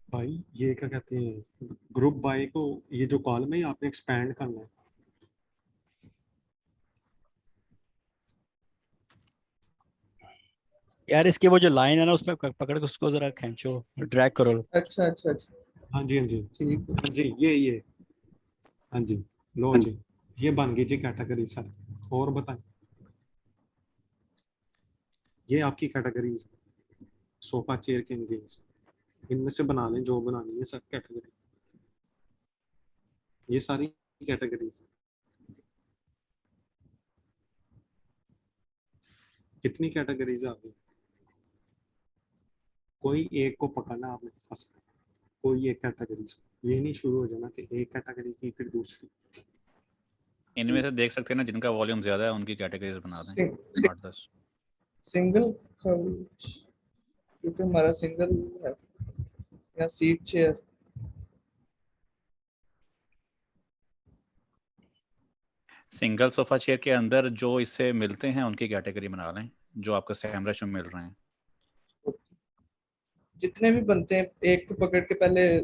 भाई ये क्या कहते हैं, ग्रुप बाय को, ये जो कॉलम है ये आपने एक्सपैंड करना है। यार इसकी वो जो लाइन है ना उसमें पकड़ के उसको जरा खींचो, ड्रैग करो। अच्छा अच्छा अच्छा हाँ जी हाँ जी ठीक है। हाँ जी, ये हाँ जी, लो जी, ये बन गई जी कैटेगरी सर। और बताएं, ये आपकी कैटेगरीज सोफा चेयर के अगेंस्ट, इनमें से बना लें जो बनानी है सर कैटेगरी। ये सारी कैटेगरीज कितनी कैटेगरीज आ गई, कोई एक को पकड़ना आपने फर्स्ट, कोई एक कैटेगरीज को, ये नहीं शुरू हो जाना कि एक कैटेगरी की फिर दूसरी। इनमें से देख सकते हैं ना जिनका वॉल्यूम ज्यादा है उनकी कैटेगरीज बना दें 8-10। सिंगल क्योंकि हमारा सिंगल है या seat chair. Single sofa chair के अंदर जो इससे मिलते हैं उनकी कैटेगरी बना लें, जो आपको सेमरश में मिल रहे हैं। जितने भी बनते हैं एक को पकड़ के पहले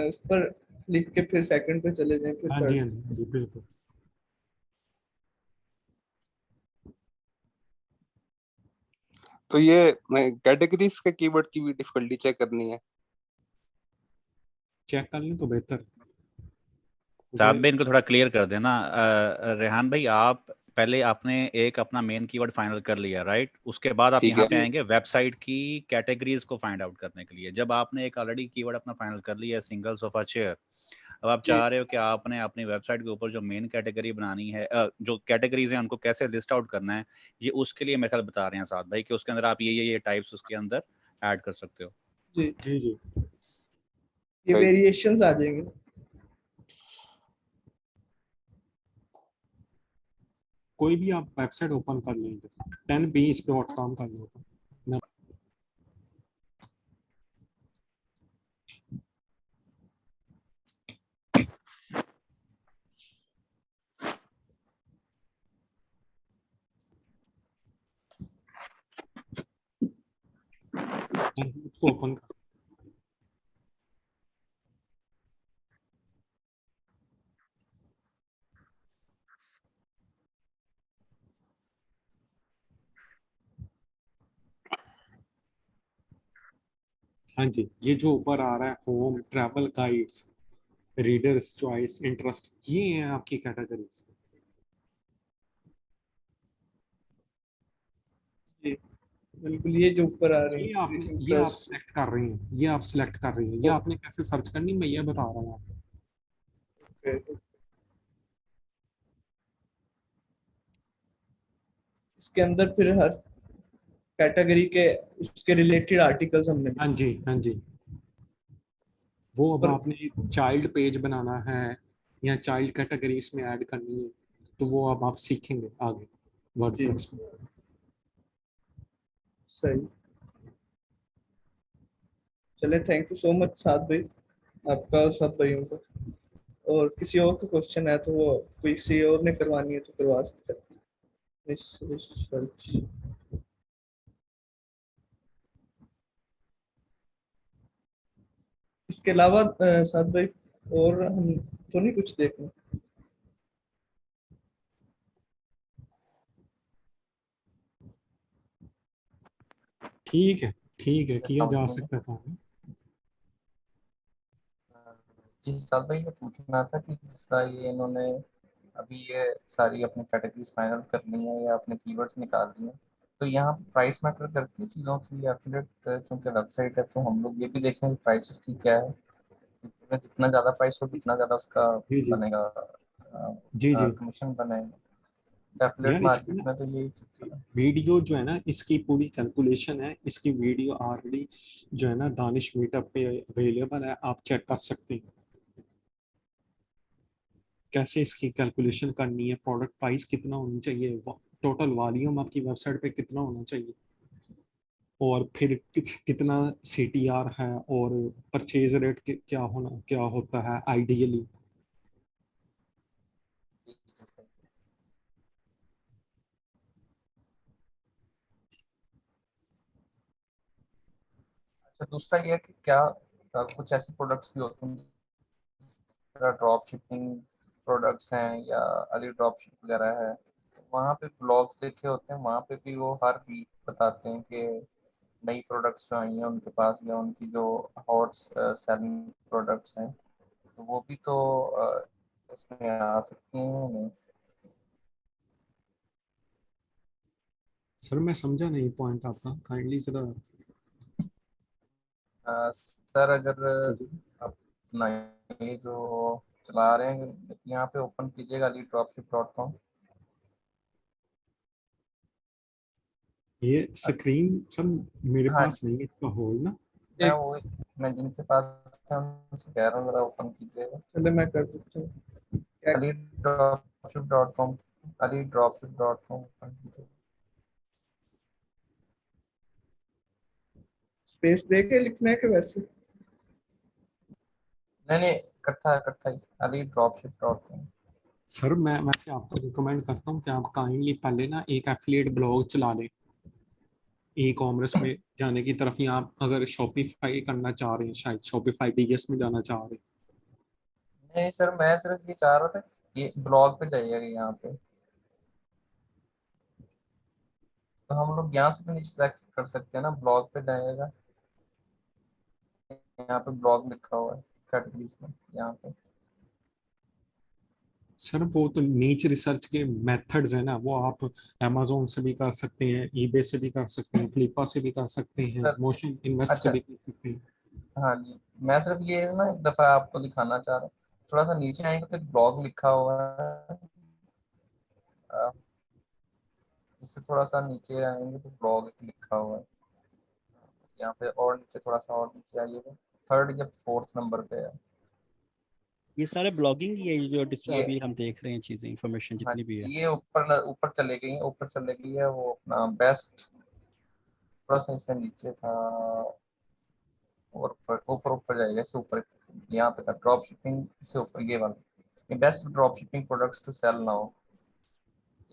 उस पर लिख के फिर सेकंड पे चले जाएं, फिर हाँ जी, third। हाँ जी, जी बिल्कुल। तो ये कैटेगरीज के कीवर्ड की भी डिफिकल्टी चेक करनी है। चेक कर लें तो बेहतर। साथ में इनको थोड़ा क्लियर कर देना। रेहान भाई, आप पहले आपने एक अपना मेन कीवर्ड फाइनल कर लिया, राइट? उसके बाद आप ठीक यहाँ है। पे आएंगे वेबसाइट की कैटेगरीज को फाइंड आउट करने के लिए। जब आपने एक ऑलरेडी कीवर्ड अपना फाइनल कर लिया, सिंगल सोफा चेयर, अब आप जी। चाह रहे हो कि आपने अपनी वेबसाइट के ऊपर जो मेन कैटेगरी बनानी है, जो कैटेगरीज हैं उनको कैसे लिस्ट आउट करना है, ये उसके लिए मेरे ख्याल बता रहे हैं साथ भाई कि उसके अंदर आप ये टाइप्स उसके अंदर ऐड कर सकते हो। जी जी जी। ये Right. वेरिएशंस आ जाएंगे। कोई भी आप वेबसाइट ओपन कर लेंगे, 10bees.com कर लो। उसको ओपन कर। हाँ जी, ये जो ऊपर आ रहा है home, travel guides, readers choice, interest, ये हैं आपकी कैटेगरीज। जी बिल्कुल, ये जो ऊपर आ रही ये है आपने, ये आप इंटरेस्ट। सिलेक्ट कर रही हैं, ये आप सिलेक्ट कर रही हैं, ये आपने कैसे सर्च करनी मैं ये बता रहा हूँ आपको। इसके अंदर फिर हर कैटेगरी के उसके रिलेटेड आर्टिकल्स हमने हाँ जी, हाँ जी। वो अब और आपने चाइल्ड पेज बनाना है या चाइल्ड कैटेगरीज में ऐड करनी है, तो वो अब आप सीखेंगे आगे जी वर्डप्रेस में। सही। चले, थैंक यू सो मच साद भाई, आपका और सब भाइयों का। और किसी और का क्वेश्चन है तो वो कोई किसी और ने करवानी है तो करवा सकते हैं। रिसर्च इसके अलावा साद भाई और हम तो नहीं कुछ देखना। ठीक है, ठीक है, किया जा समझ में। सकता है काम। जी साहब भाई, ये पूछना था कि जिस तरह ये इन्होंने अभी ये सारी अपनी कैटेगरीज फाइनल कर ली हैं या अपने कीवर्ड्स निकाल लिए हैं, तो यहाँ प्राइस मैटर करती है चीज़ों की? एफिलिएट क्योंकि वेबसाइट है तो हम लोग ये भी देखें प्राइसेस की क्या है, जितना ज़्यादा प्राइस हो उतना ज़्यादा उसका जी जी, बनेगा, जी जी। कमीशन बनेगा। एफिलिएट यार इसकी मार्केट ना में तो यही चीज़ है। वीडियो जो है ना, इसकी पूरी कैलकुलेशन है, इसकी वीडियो ऑलरेडी जो है ना दानिश मीटअप पे अवेलेबल है, आप चेक कर सकते हैं कैसे इसकी कैलकुलेशन करनी है, प्रोडक्ट प्राइस कितना होनी चाहिए, टोटल वॉल्यूम आपकी वेबसाइट पे कितना होना चाहिए, और फिर कितना CTR है, और परचेज रेट क्या होना, क्या होता है आइडियली। जी, जी, सही। अच्छा, दूसरा ये है कि क्या कुछ ऐसे प्रोडक्ट्स भी होते हैं जिस तरह ड्रॉप शिपिंग प्रोडक्ट्स हैं या अली ड्रॉप शिप वगैरह है, वहाँ पे ब्लॉग्स लिखे होते हैं, वहाँ पे भी वो हर वीक बताते हैं कि नई प्रोडक्ट्स जो आई हैं उनके पास या उनकी जो हॉट सेलिंग प्रोडक्ट्स हैं, तो वो भी तो इसमें आ सकती हैं नहीं? सर मैं समझा नहीं पॉइंट आपका, काइंडली जरा। सर अगर अपना ये जो चला रहे हैं यहाँ पे ओपन कीजिएगा alidropship.com। ये स्क्रीन सर मेरे हाँ, पास नहीं है इसका होल ना। मैं वो मैं जिनके पास है उनसे कह रहा हूँ जरा ओपन कीजिएगा। चले मैं कर देता हूँ। क्या alidropship.com, alidropship.com ओपन कीजिएगा। स्पेस दे के लिखना है कि वैसे? नहीं नहीं, इकट्ठा इकट्ठा ही alidropship.com। सर मैं वैसे आपको रिकमेंड करता हूँ कि आप काइंडली पहले ना एक एफिलिएट ब्लॉग चला लें, ई कॉमर्स में जाने की तरफ, या आप अगर शॉपिफाई करना चाह रहे हैं, शायद शॉपिफाई डीएस में जाना चाह रहे हैं? नहीं सर, मैं सिर्फ ये चाह रहा था ये ब्लॉग पे जाइएगा यहाँ पे, तो हम लोग यहाँ से भी नीचे सेलेक्ट कर सकते हैं ना, ब्लॉग पे जाइएगा, यहाँ पे ब्लॉग लिखा हुआ है कैटेगरीज में यहाँ पे। सर वो तो नीच रिसर्च के मेथड्स है ना, वो आप अमेजोन से भी कर सकते हैं, ईबे से भी कर सकते हैं, फ्लिपा से भी कर सकते हैं, सर मोशन इन्वेस्ट से अच्छा, भी कर सकते हैं। हाँ जी, मैं सिर्फ ये ना एक दफा आपको दिखाना चाह रहा हूँ, थोड़ा सा नीचे आएंगे तो ब्लॉग लिखा हुआ है, अ, इससे थोड़ा सा नीचे आएंगे तो ब्लॉग लिखा हुआ है यहाँ पे, और नीचे थोड़ा सा और नीचे आइएगा, थर्ड या फोर्थ नंबर पे है ये सारे ब्लॉगिंग ही है, ये जो ये। अभी हम देख रहे हैं चीजें, इंफॉर्मेशन हाँ जितनी भी है। ये ऊपर ऊपर चले गई है, ऊपर चले गई है वो अपना बेस्ट, थोड़ा सा इससे नीचे था, और ऊपर ऊपर ऊपर जाएगा, इससे ऊपर यहाँ पे था ड्रॉप शिपिंग, इससे ऊपर ये वाला best drop shipping products to sell now,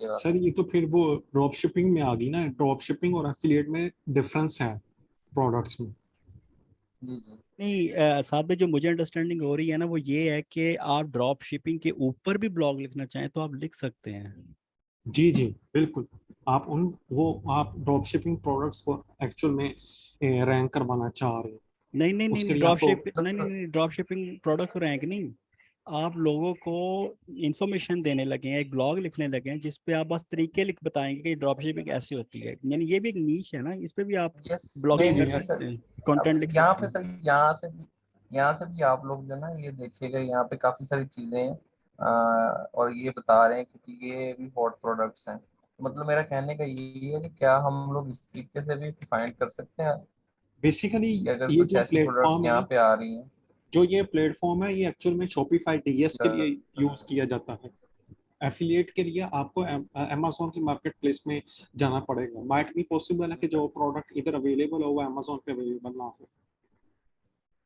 ये वाला। सर ये तो फिर वो ड्रॉप शिपिंग में आ गई ना, ड्रॉप शिपिंग और एफिलिएट में डिफरेंस है प्रोडक्ट्स में। जी जी नहीं साथ में जो मुझे अंडरस्टैंडिंग हो रही है ना, वो ये है कि आप ड्रॉप शिपिंग के ऊपर भी ब्लॉग लिखना चाहें तो आप लिख सकते हैं। जी जी बिल्कुल। आप ड्रॉप शिपिंग प्रोडक्ट्स को एक्चुअल में रैंक करवाना चाह रहे हैं, नहीं नहीं नहीं उसके नहीं, लिए ड्रॉप आपको। शिप नहीं नहीं नहीं, ड्रॉप शिपिंग प्रोडक्ट को रैंक नहीं, आप लोगों को इंफॉर्मेशन देने लगे हैं, एक ब्लॉग लिखने लगे हैं जिस पे आप बस तरीके लिख बताएंगे कि ड्रॉप शिपिंग ऐसी होती है, यानी ये भी एक नीश है ना, इस पे भी आप यस, जी नहीं ब्लॉगिंग जी कर नहीं सकते सर, हैं, कंटेंट अब लिख यहाँ सकते पे हैं। सर, यहाँ से भी आप लोग जो ना ये देखिएगा, यहाँ पे काफी सारी चीजें हैं, और ये बता रहे हैं कि ये भी हॉट प्रोडक्ट्स हैं, मतलब मेरा कहने का ये है कि क्या हम लोग इस तरीके से भी फाइंड कर सकते हैं बेसिकली कि अगर ये कुछ जो ऐसी प्रोडक्ट्स प्लेटफॉर्म है यहाँ ना, पे आ रही हैं। जो ये प्लेटफॉर्म है, ये एक्चुअल में शॉपिफाई डीएस के लिए यूज किया जाता है। एफिलिएट के लिए आपको अमेजोन की मार्केट प्लेस में जाना पड़ेगा। माइट भी पॉसिबल है जी कि सर, जो प्रोडक्ट इधर अवेलेबल हो वो अमेजोन पे अवेलेबल ना हो।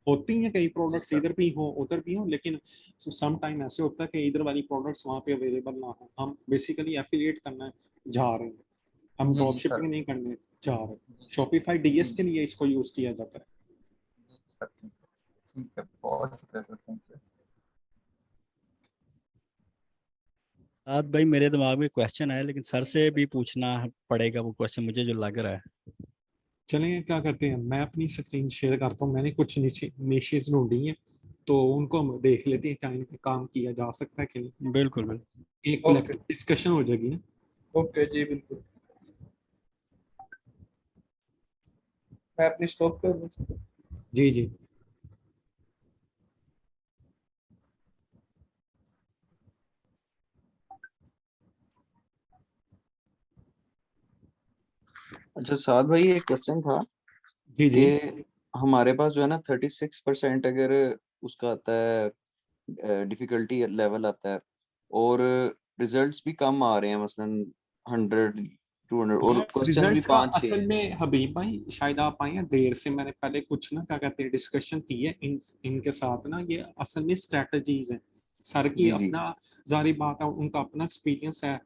होती हैं कई जी प्रोडक्ट्स सर, इधर भी हो उधर भी हो, लेकिन सम टाइम ऐसे होता है कि इधर वाली प्रोडक्ट्स वहाँ पे अवेलेबल ना हो। हम बेसिकली एफिलिएट करना जा रहे हैं, हम जी ड्रॉप जी सर, शिपिंग नहीं करने जा रहे। जी शॉपिफाई जी डीएस के जी लिए इसको यूज किया जाता है। जी सर, ठीक है, बहुत शुक्रिया सर, थैंक यू। साथ भाई मेरे दिमाग में क्वेश्चन है, लेकिन सर से भी पूछना पड़ेगा वो क्वेश्चन, मुझे जो लग रहा है। चलें क्या करते हैं, मैं अपनी स्क्रीन शेयर करता हूँ, मैंने कुछ निशेज ढूंढी हैं, तो उनको हम देख लेते हैं क्या इन पे काम किया जा सकता है कि नहीं। बिल्कुल बिल्कुल। एक ओके कलेक्टिव डिस्कशन हो जाएगी ना। ओके जी बिल्कुल, मैं अपनी स्टॉप कर दूँ। जी जी। अच्छा साद भाई, एक क्वेश्चन था जी कि जी। हमारे पास जो है ना 36% अगर उसका आता है, डिफिकल्टी लेवल आता है, और रिजल्ट्स भी कम आ रहे हैं, मसलन 100 200, और क्वेश्चंस भी रिजल्ट्स का 5-6। असल में हबीब भाई शायद आप आए हैं देर से, मैंने पहले कुछ ना क्या कहते हैं डिस्कशन की है इनके साथ ना, ये असल में स्ट्रेटजीज हैं सर की जी जी अपना, जारी बात है उनका अपना एक्सपीरियंस है।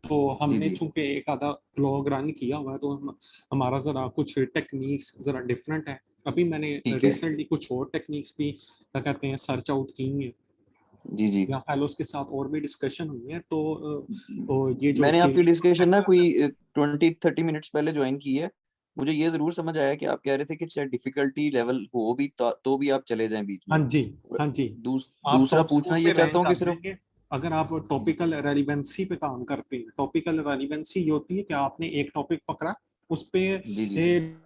तो जी हमने जी चूंकि एक आधा ब्लॉग रन किया हुआ है, तो हमारा जरा कुछ टेक्निक्स जरा डिफरेंट है। अभी मैंने ठीक है। रिसेंटली कुछ और टेक्निक्स भी क्या कहते हैं सर्च आउट की हैं, जी जी, या फेलोज के साथ और भी डिस्कशन हुई है। तो ये जो मैंने आपकी डिस्कशन ना फैक्टर्स है। कोई 20-30 मिनट्स पहले ज्वाइन की है। मुझे ये जरूर समझ आया कि आप कह रहे थे कि चाहे डिफिकल्टी लेवल हो भी तो भी आप चले जाएं बीच हाँ में। जी। हाँ जी। आप दूसरा टॉप पूछना स्कोर ये पे चाहता रैंक हूँ कि कर सिर्फ। जाएंगे अगर आप टॉपिकल रेलिवेंसी पे काम करते हैं। टॉपिकल रेलिवेंसी ये होती है कि आपने एक टॉपिक पकड़ा, उस पे जी जी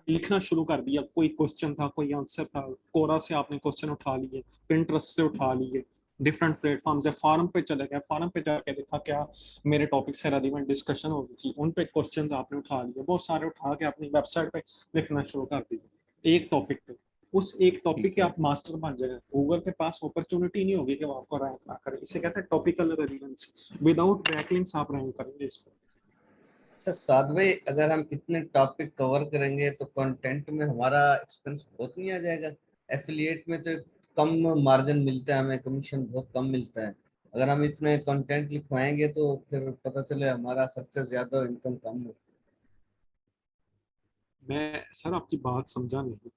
लिखना शुरू कर दिया, कोई क्वेश्चन था, कोई आंसर था, कोरा से आपने क्वेश्चन उठा लिए, पिंटरेस्ट से उठा लिए, डिफरेंट प्लेटफॉर्म से फार्म पे चले गए, फार्म पे जाके देखा क्या मेरे टॉपिक से रेलिवेंट डिस्कशन हो रही थी, उन पे क्वेश्चंस आपने उठा लिए, बहुत सारे उठा के अपनी वेबसाइट पे लिखना शुरू कर दिए एक टॉपिक पे। उस एक टॉपिक ठीक के है। आप मास्टर बन जाए, गूगल के पास अपॉर्चुनिटी नहीं होगी कि वो आपको रैंक ना करे। इसे कहते हैं टॉपिकल रेलेवेंसी। विदाउट बैकलिंक्स आप रैंक करेंगे इसको। अच्छा साथ में अगर हम इतने टॉपिक कवर करेंगे तो कंटेंट में हमारा एक्सपेंस बहुत नहीं आ जाएगा? एफिलिएट में तो कम मार्जिन मिलता है, हमें कमीशन बहुत कम मिलता है। अगर हम इतने कंटेंट लिखवाएंगे तो फिर पता चले हमारा खर्चा ज्यादा और इनकम कम हो। मैं सर आपकी बात समझा नहीं।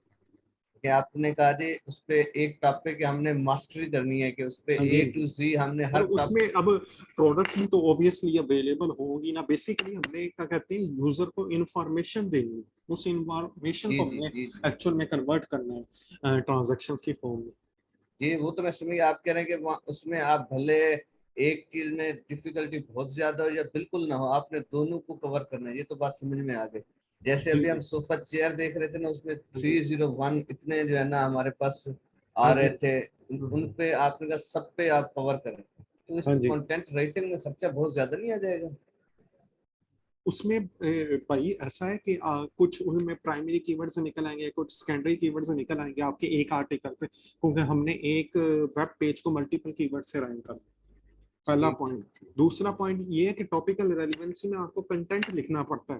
कि आपने कहा जी उस पे एक टॉपिक हमने मास्टरी करनी है कि उस पे हाँ जी, ए हाँ जी। टू जी हमने सर हर उसमें टॉपिक। अब प्रोडक्ट्स भी तो ऑब्वियसली अवेलेबल होंगी ना। बेसिकली हमने क्या कहते हैं यूजर को इंफॉर्मेशन देनी है, उस इंफॉर्मेशन जी को जी हमने जी एक्चुअल में कन्वर्ट करना है ट्रांजैक्शंस की फॉर्म में। जी, वो तो मैं समझ गया। आप कह रहे हैं कि उसमें आप भले एक चीज में डिफिकल्टी बहुत ज्यादा हो या बिल्कुल ना हो, आपने दोनों को कवर करना है। ये तो बात समझ में आ गई। जैसे जी अभी हम जी। सोफा चेयर देख रहे थे ना, उसमें हाँ जी 301 इतने जो है ना हमारे पास आ हाँ जी। रहे थे। उन पे आपने कहा सब पे आप कवर करें, तो इस हाँ पे जी। कंटेंट राइटिंग में खर्चा बहुत ज्यादा नहीं आ जाएगा? उसमें भाई ऐसा है कि कुछ उनमें प्राइमरी कीवर्ड्स निकल आएंगे, कुछ सेकेंडरी कीवर्ड्स निकल आएंगे आपके एक आर्टिकल पे, क्योंकि हमने एक वेब पेज को मल्टीपल कीवर्ड से रैंक करना। पहला ठीक पॉइंट। ठीक। दूसरा पॉइंट ये है कि टॉपिकल रेलिवेंसी में आपको कंटेंट लिखना पड़ता है,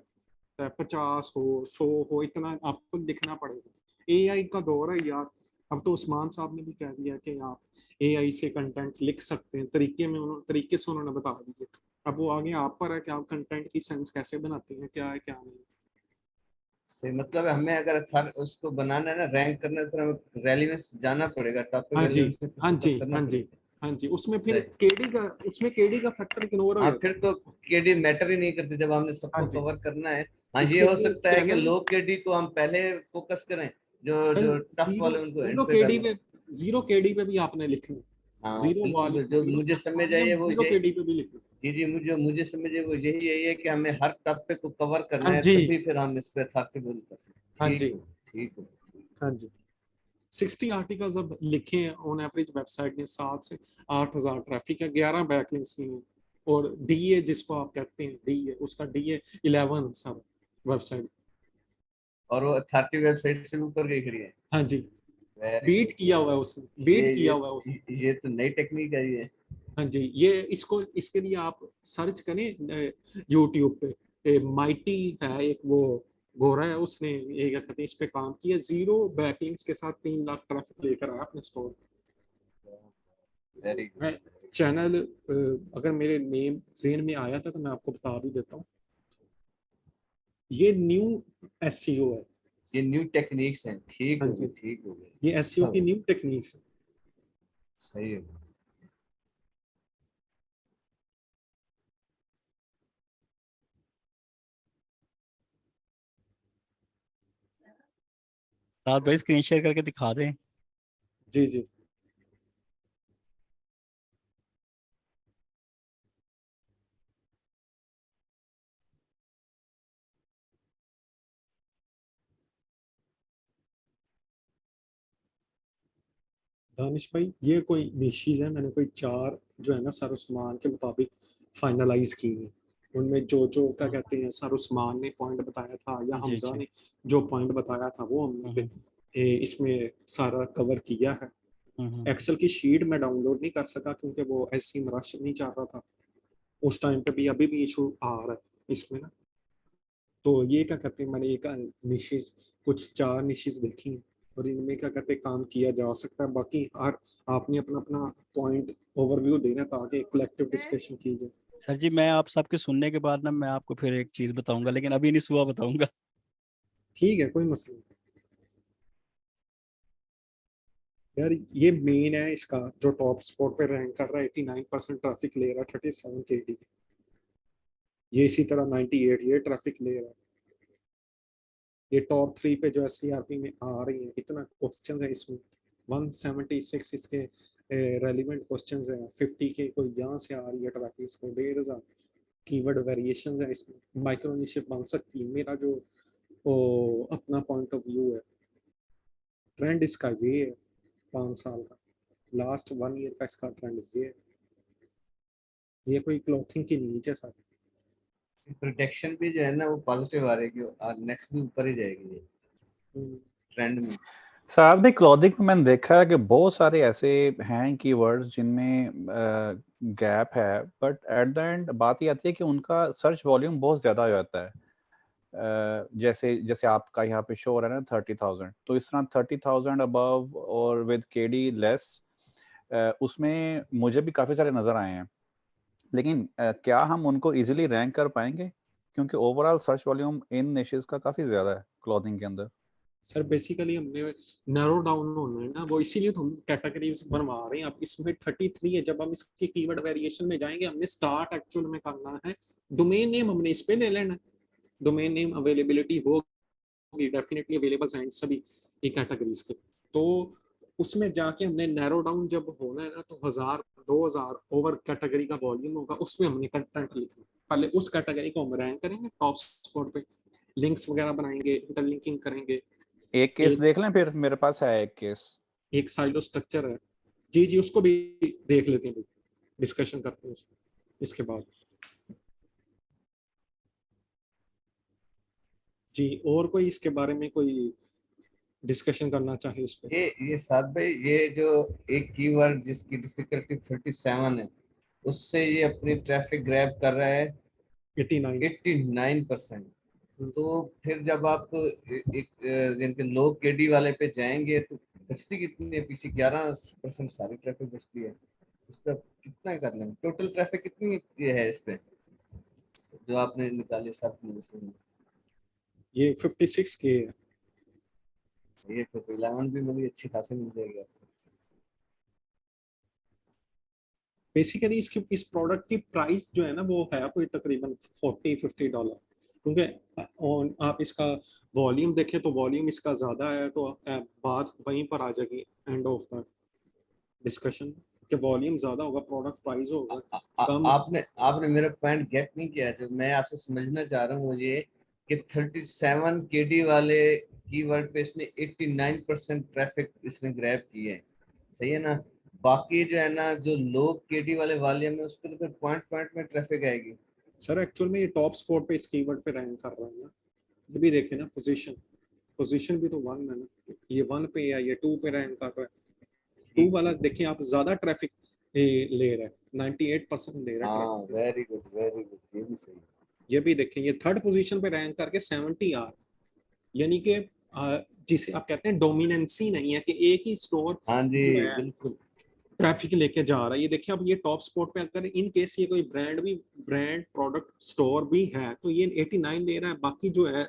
चाहे 50 हो 100 हो, इतना आपको लिखना पड़ेगा। एआई का दौर है यार। अब तो उस्मान साहब ने भी कह दिया कि आप एआई से कंटेंट लिख सकते हैं, तरीके से उन्होंने बता दिए। अब वो आगे आप पर है कि आप कंटेंट की सेंस कैसे बनाते हैं, क्या है क्या नहीं। सही मतलब है, हमें अगर हर उसको बनाना है ना, रैंक करना है, तो हमें रेलिवेंस जाना पड़ेगा, टॉपिक हाँ जी रेलिवेंस पे हाँ जी फोकस करना हाँ जी पड़ेगा। हाँ जी। उसमें फिर सही। केडी का फैक्टर इग्नोर हो हाँ, जाता फिर है। तो केडी मैटर ही नहीं करती जब हमने हाँ सबको जी। कवर करना है। हाँ, ये इसके हो लिए सकता है कि चैनल लो केडी को हम पहले फोकस करें, जो सर जो टफ जीरो वाले उनको एंड जीरो पे कर केडी लें। पे, जीरो केडी पे भी आपने लिखना। हाँ जीरो बिल्कुल, वॉल्यूम, जो जीरो मुझे सर्च समझ आई वॉल्यूम, है वो जीरो ये। केडी पे भी लिखना। जी जी, मुझे समझ है वो यही है कि हमें हर टॉपिक को कवर करना हाँ है, जी तभी फिर हम इस पे अथॉरिटी बोल कर सकते। हाँ ठीक जी हो, ठीक हो। हाँ जी। 60 आर्टिकल्स अब लिखे हैं ऑन एवरेज वेबसाइट ने, 7 से 8 हजार ट्रैफिक है, 11 बैकलिंक्स हैं। और डीए जिसको आप कहते हैं, डीए उसका डीए 11 सब वेबसाइट। और वो अथॉरिटी वेबसाइट से भी ऊपर गई खड़ी है। हाँ जी। वेरी बीट गुड, किया हुआ वेरी है गुड। उसने, बीट ये किया हुआ है उसने। ये तो नई टेक्निक है ये। हाँ जी। ये इसको इसके लिए आप सर्च करें यूट्यूब पे। माइटी है एक, वो गोरा है, उसने ये क्या कहते हैं इस पे काम किया, 0 बैकलिंक्स के साथ 3 लाख ट्रैफिक लेकर आया अपने स्टोर। Very good. मैं चैनल अगर मेरे नेम जेन में आया था तो मैं आपको बता भी देता हूँ। ये न्यू एसईओ है। ये न्यू टेक्निक्स हैं, ठीक हाँ हो गई, जी। ठीक हो गई। ये अच्छा एसईओ की हुआ। न्यू टेक्निक्स है। सही है। रात भाई स्क्रीन शेयर करके दिखा दें। जी जी। दानिश भाई ये कोई निशीज है, मैंने कोई 4 जो है ना सर उस्मान के मुताबिक फाइनलाइज की है। उनमें जो जो क्या कहते हैं सर उस्मान ने पॉइंट बताया था या जी हमजा जी। ने जो पॉइंट बताया था वो हमने इसमें सारा कवर किया है। एक्सेल की शीट में डाउनलोड नहीं कर सका क्योंकि वो ऐसी रश नहीं चाह रहा था उस टाइम पे भी, अभी भी इशू आ रहा है इसमें ना। तो ये क्या कहते हैं, मैंने एक निशेज कुछ 4 निशेज देखी हैं और इनमें क्या कहते हैं काम किया जा सकता है। बाकी हर आपने अपना अपना पॉइंट ओवरव्यू देना ताकि कलेक्टिव डिस्कशन की जाए। सर जी, मैं आप सबके सुनने के बाद ना मैं आपको फिर एक चीज बताऊंगा, लेकिन अभी नहीं, सुबह बताऊंगा। ठीक है, कोई मसला नहीं यार। ये मेन है इसका जो टॉप स्पॉट पे रैंक कर रहा है, 89% ट्रैफिक ले रहा है, 37 केडी। ये इसी तरह 98 ये ट्रैफिक ले रहा है। ये टॉप 3 पे जो एससीआरपी में आ रही है, इतना क्वेश्चन है इसमें, 176 इसके रेलिवेंट क्वेश्चंस हैं, 50 के कोई यहाँ से आ रही है ट्रैफिक, इसको 1500 कीवर्ड वेरिएशंस है इसमें। माइक्रो निशे बन सकती है, मेरा जो अपना पॉइंट ऑफ व्यू है। ट्रेंड इसका ये है 5 साल का, लास्ट 1 ईयर का इसका ट्रेंड ये है। ये कोई क्लॉथिंग की नीच है सर। प्रोटेक्शन भी जो है ना वो पॉजिटिव आ रही है, और नेक्स्ट भी ऊपर ही जाएगी ये ट्रेंड में। साथ में क्लॉथिंग में मैंने देखा है कि बहुत सारे ऐसे हैं कीवर्ड्स जिनमें गैप है, बट एट द एंड बात ये आती है कि उनका सर्च वॉल्यूम बहुत ज़्यादा हो जाता है। जैसे जैसे आपका यहाँ पे शो हो रहा है ना 30,000, तो इस तरह 30,000 अबव और विद केडी लेस, उसमें मुझे भी काफ़ी सारे नज़र आए हैं। लेकिन क्या हम उनको इजीली रैंक कर पाएंगे? क्योंकि ओवरऑल सर्च वॉल्यूम इन निशेस का काफी ज्यादा है क्लॉथिंग के अंदर। सर बेसिकली हमने नैरो डाउन होना है ना, वो इसीलिए तो हम कैटेगरीज बनवा रहे हैं। अब इसमें 33 है, जब हम इसके कीवर्ड वेरिएशन में जाएंगे हमने स्टार्ट एक्चुअल में करना है, डोमेन नेम हमने इस पे ले लेना है, डोमेन नेम अवेलेबिलिटी होगी डेफिनेटली अवेलेबल साइंस सभी ये कैटेगरीज के, तो उसमें जाके हमने नैरो डाउन जब होना है ना तो 1000 2000 ओवर कैटेगरी का वॉल्यूम होगा, उसमें हमने कंटेंट लिखना। पहले उस कैटेगरी को हम रैंक करेंगे टॉप स्पॉट पे, लिंक्स वगैरह बनाएंगे, इंटरलिंकिंग करेंगे। एक केस देख लें फिर, मेरे पास है एक केस। एक साइलो स्ट्रक्चर है जी जी, उसको भी देख लेते हैं, डिस्कशन करते हैं उसको इसके बाद जी। और कोई इसके बारे में कोई डिस्कशन करना चाहे उस पर? ये साथ भाई, ये जो एक कीवर्ड जिसकी डिफिकल्टी 37 है, उससे ये अपनी ट्रैफिक ग्रैब कर रहा है 89%। तो फिर जब आप एक जिनके लो केडी वाले पे जाएंगे तो बचती कितनी है पीछे? 11% सारी ट्रैफिक बचती है। इस पर कितना कर लेंगे? टोटल ट्रैफिक कितनी है इस पे जो आपने निकाले सब में से? ये 56 के है। ये तो 11 भी बड़ी अच्छी खासी मिल जाएगी आपको। बेसिकली इसके इस प्रोडक्ट की प्राइस जो है ना वो है कोई तकरीबन $40-50, क्योंकि आप इसका वॉल्यूम देखें तो वॉल्यूम इसका ज्यादा है, तो बात वहीं पर आ जाएगी एंड ऑफ द डिस्कशन कि वॉल्यूम ज्यादा होगा, प्रोडक्ट प्राइस होगा कम। आपने मेरा पॉइंट गेट नहीं किया। जो मैं आपसे समझना चाह रहा हूँ वो ये कि 37 केडी वाले कीवर्ड पे इसने 89% ट्रैफिक इसने ग्रैब की है, सही है ना? बाकी जो है ना जो लो केडी वाले वॉल्यूम है उस पर तो फिर पॉइंट में ट्रैफिक आएगी। सर एक्चुअल में ये टॉप स्पॉट पे इस कीवर्ड पे रैंक कर रहा है ना, ये भी देखें ना, पोजीशन भी तो 1 है ना, ये 1 पे है, ये 2 पे रैंक कर रहा है। 2 वाला देखिए आप ज्यादा ट्रैफिक ले रहा है, 98% ले रहा है ट्रैफिक। वेरी गुड, ये भी सही। ये भी देखें, ये 3rd पोजीशन पे रैंक करके 70 आ, यानी कि जिसे आप कहते हैं डोमिनेंसी नहीं है कि एक ही स्टोर हाँ जी जो है बिल्कुल ट्रैफिक लेके जा रहा है। ये देखिए अब ये टॉप स्पॉट पे अगर इन केस ये कोई ब्रांड प्रोडक्ट स्टोर भी है तो ये 89 ले रहा है, बाकी जो है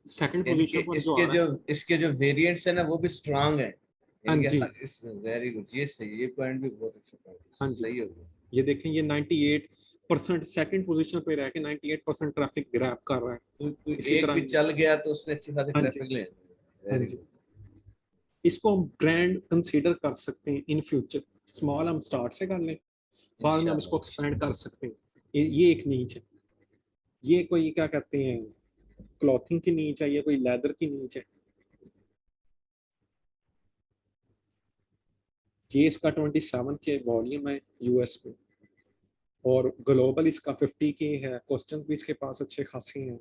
सेकंड पोजीशन पर जो आ रहा है इसके जो वेरिएंट्स है ना वो भी स्ट्रांग है। हाँ जी वेरी गुड, ये सही, ये पॉइंट भी बहुत अच्छा पॉइंट, हाँ जी। सही हो गया। ये देखें ये 98% सेकंड पोजीशन पे रह के 98% ट्रैफिक ग्रैब कर रहा है। कोई इसी एक तरह भी चल गया तो उसने अच्छी खासी हाँ जी ट्रैफिक ले। हाँ वेरी जी, गुड। इसको हम ब्रांड कंसीडर कर सकते हैं इन फ्यूचर। स्मॉल हम स्टार्ट से कर लें, बाद में हम इसको एक्सपेंड कर सकते हैं। ये एक नीच है, ये कोई क्या कहते हैं क्लॉथिंग की नीच है, ये कोई लेदर की नीच है। ये इसका 27 के वॉल्यूम है यूएस में, और ग्लोबल इसका 50 के है। क्वेश्चंस भी इसके पास अच्छे खासे हैं,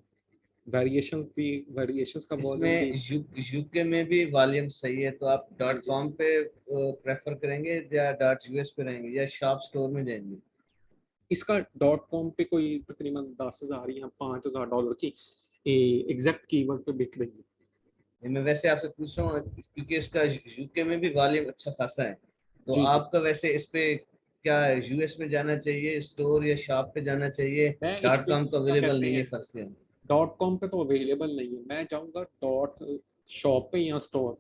वेरिएशंस का वॉल्यूम भी। इसमें यूके में भी वॉल्यूम सही है, तो आप .com पे प्रेफर करेंगे या .us पे रहेंगे या शॉप स्टोर में जाएंगे? इसका .com पे कोई तकरीबन 10,000 या $5,000 की एग्जैक्ट कीवर्ड पे बिक रही है। मैं वैसे आपसे पूछ रहा हूँ क्योंकि इसका यूके में भी वॉल्यूम अच्छा खासा है, तो जी, आपका वैसे इस पे क्या यूएस में जाना चाहिए स्टोर या शॉप पे जाना चाहिए? मैं इस पे .com तो क्या अवेलेबल कहते नहीं है हैं फर्स्ट में। .com पे तो अवेलेबल नहीं है, मैं जाऊंगा शॉप पे या स्टोर।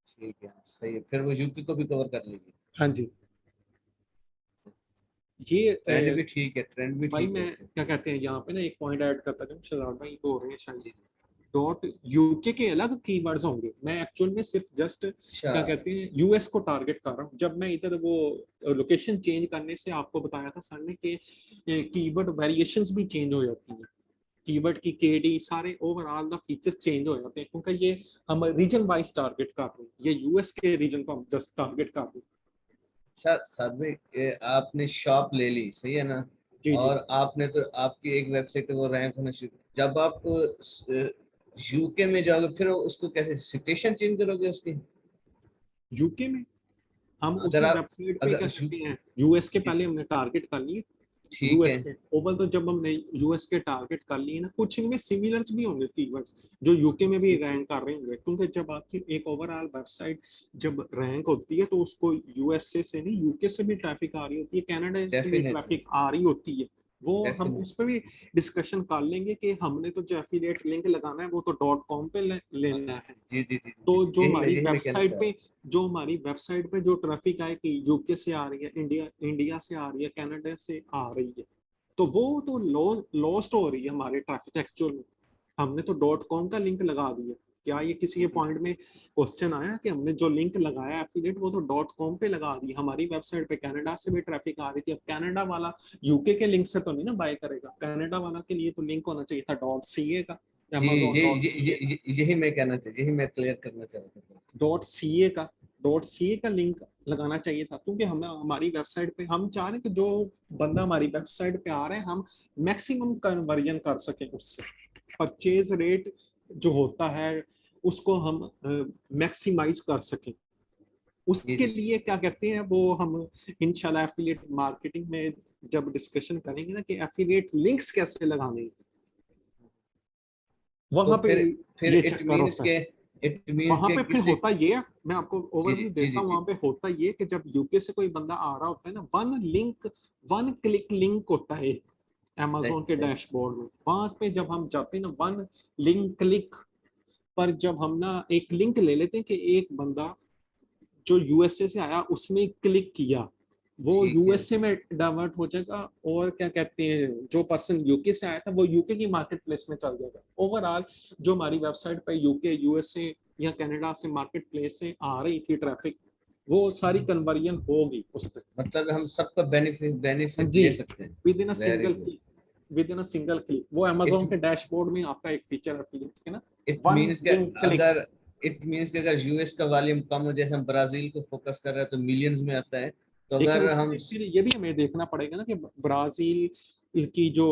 ठीक है सही है, फिर वो यूके को भी कवर कर लेंगे। हाँ जी, ये ट्रेंड भी ठीक है, ट्रेंड भी भाई ठीक है मैं इससे। क्या कहते हैं यहाँ पे ना एक पॉइंट ऐड करता हूँ, शहजाद भाई बोल रहे हैं शायद .uk के अलग कीवर्ड्स होंगे। मैं एक्चुअल में सिर्फ जस्ट अच्छा क्या कहते हैं यूएस को टारगेट कर रहा हूँ। जब मैं इधर वो लोकेशन चेंज करने से आपको बताया था सर ने कि कीवर्ड वेरिएशंस भी चेंज हो जाती हैं, कीवर्ड की केडी सारे ओवरऑल द फीचर्स चेंज हो जाते हैं, क्योंकि ये हम रीजन वाइज टारगेट कर रहे हैं, ये यूएस के रीजन को हम जस्ट टारगेट कर रहे हैं। अच्छा सादवी, आपने शॉप ले ली सही है ना, जी जी और आपने तो आपकी एक वेबसाइट वो रैंक होना शुरू, जब आप यूके में जाओगे फिर उसको कैसे सिटेशन चेंज करोगे उसकी? यूके में हम अगर उसी आप वेबसाइट पे क्या अगर करते हैं, यूएस के पहले हमने टारगेट कर लिए, ठीक यूएस है के ओवल तो जब हमने यूएस के टारगेट कर लिए ना, कुछ इनमें सिमिलर्स भी होंगे कीवर्ड्स जो यूके में भी रैंक कर रहे होंगे, क्योंकि जब आपकी एक ओवरऑल वेबसाइट जब रैंक होती है तो उसको यूएसए से नहीं यूके से भी ट्रैफिक आ रही होती है, कनाडा से भी डेफिनेटली। ट्रैफिक आ रही होती है। वो हम Definitely. उस पर भी डिस्कशन कर लेंगे कि हमने तो जो एफिलिएट लिंक लगाना है वो तो .com पे लेना है। जी जी जी तो जो यही हमारी मैं कहना वेबसाइट चाह पे जो ट्रैफिक आएगी यूके से आ रही है, इंडिया से आ रही है, कनाडा से आ रही है, तो वो तो लॉस्ट हो रही है हमारे ट्रैफिक एक्चुअल में। हमने तो .com का लिंक लगा दिया। क्या ये किसी के पॉइंट में क्वेश्चन आया कि हमने जो लिंक लगाया एफिलिएट वो तो .com पे लगा दी, हमारी वेबसाइट पे कनाडा से भी ट्रैफिक आ रही थी। अब कनाडा वाला यूके के लिंक से तो नहीं ना बाय करेगा, कनाडा वाला के लिए तो लिंक होना चाहिए था .ca का, जी amazon.ca का, यही मैं कहना चाहिए, यही मैं क्लियर करना चाह रहा था। .ca का लिंक लगाना चाहिए था, क्योंकि हमें हमारी वेबसाइट पे हम चाह रहे हैं कि जो बंदा हमारी वेबसाइट पे आ रहे हैं हम मैक्सिमम कन्वर्जन कर सकें उससे, परचेज रेट जो होता है उसको हम मैक्सिमाइज कर सकें। उसके लिए क्या कहते हैं वो हम इंशाल्लाह एफिलिएट मार्केटिंग में जब डिस्कशन करेंगे ना कि एफिलिएट लिंक्स कैसे लगाने हैं, वहां तो पे फिर ये इट चक्कर मींस होता है। के वहां पे फिर किसी होता ये है, मैं आपको जी जी ओवरव्यू जी देता जी हूँ, जी वहां पे होता ये कि जब यूके से कोई बंदा आ रहा होता है ना, वन क्लिक लिंक होता है अमेज़न के राइट डैशबोर्ड में, वहां पे जब हम जाते हैं ना वन लिंक क्लिक पर, जब हम ना एक लिंक ले लेते हैं कि एक बंदा जो यूएसए से आया उसने क्लिक किया, वो ठीक है यूएसए में डाइवर्ट हो जाएगा, और क्या कहते हैं जो पर्सन यूके से आया था वो यूके की मार्केट प्लेस में चल जाएगा। ओवरऑल जो हमारी वेबसाइट पे यूके, यूएसए या कनाडा से मार्केट प्लेस से आ रही थी ट्रैफिक, वो सारी कन्वर्जन होगी उस पर। मतलब हम सबका बेनिफिट जी, ले सकते हैं। With in a very single good. Click, वो इट अमेज़न के डैशबोर्ड में आपका एक फीचर एफिलिएट है ना, इट वन मींस के लिंक क्लिक। अगर इट मींस कि अगर यूएस का वॉल्यूम कम हो, जैसे हम ब्राजील को फोकस कर रहे हैं तो मिलियंस में आता है, तो लेकिन अगर हम उसमें फिर ये भी हमें देखना पड़ेगा ना कि ब्राजील की जो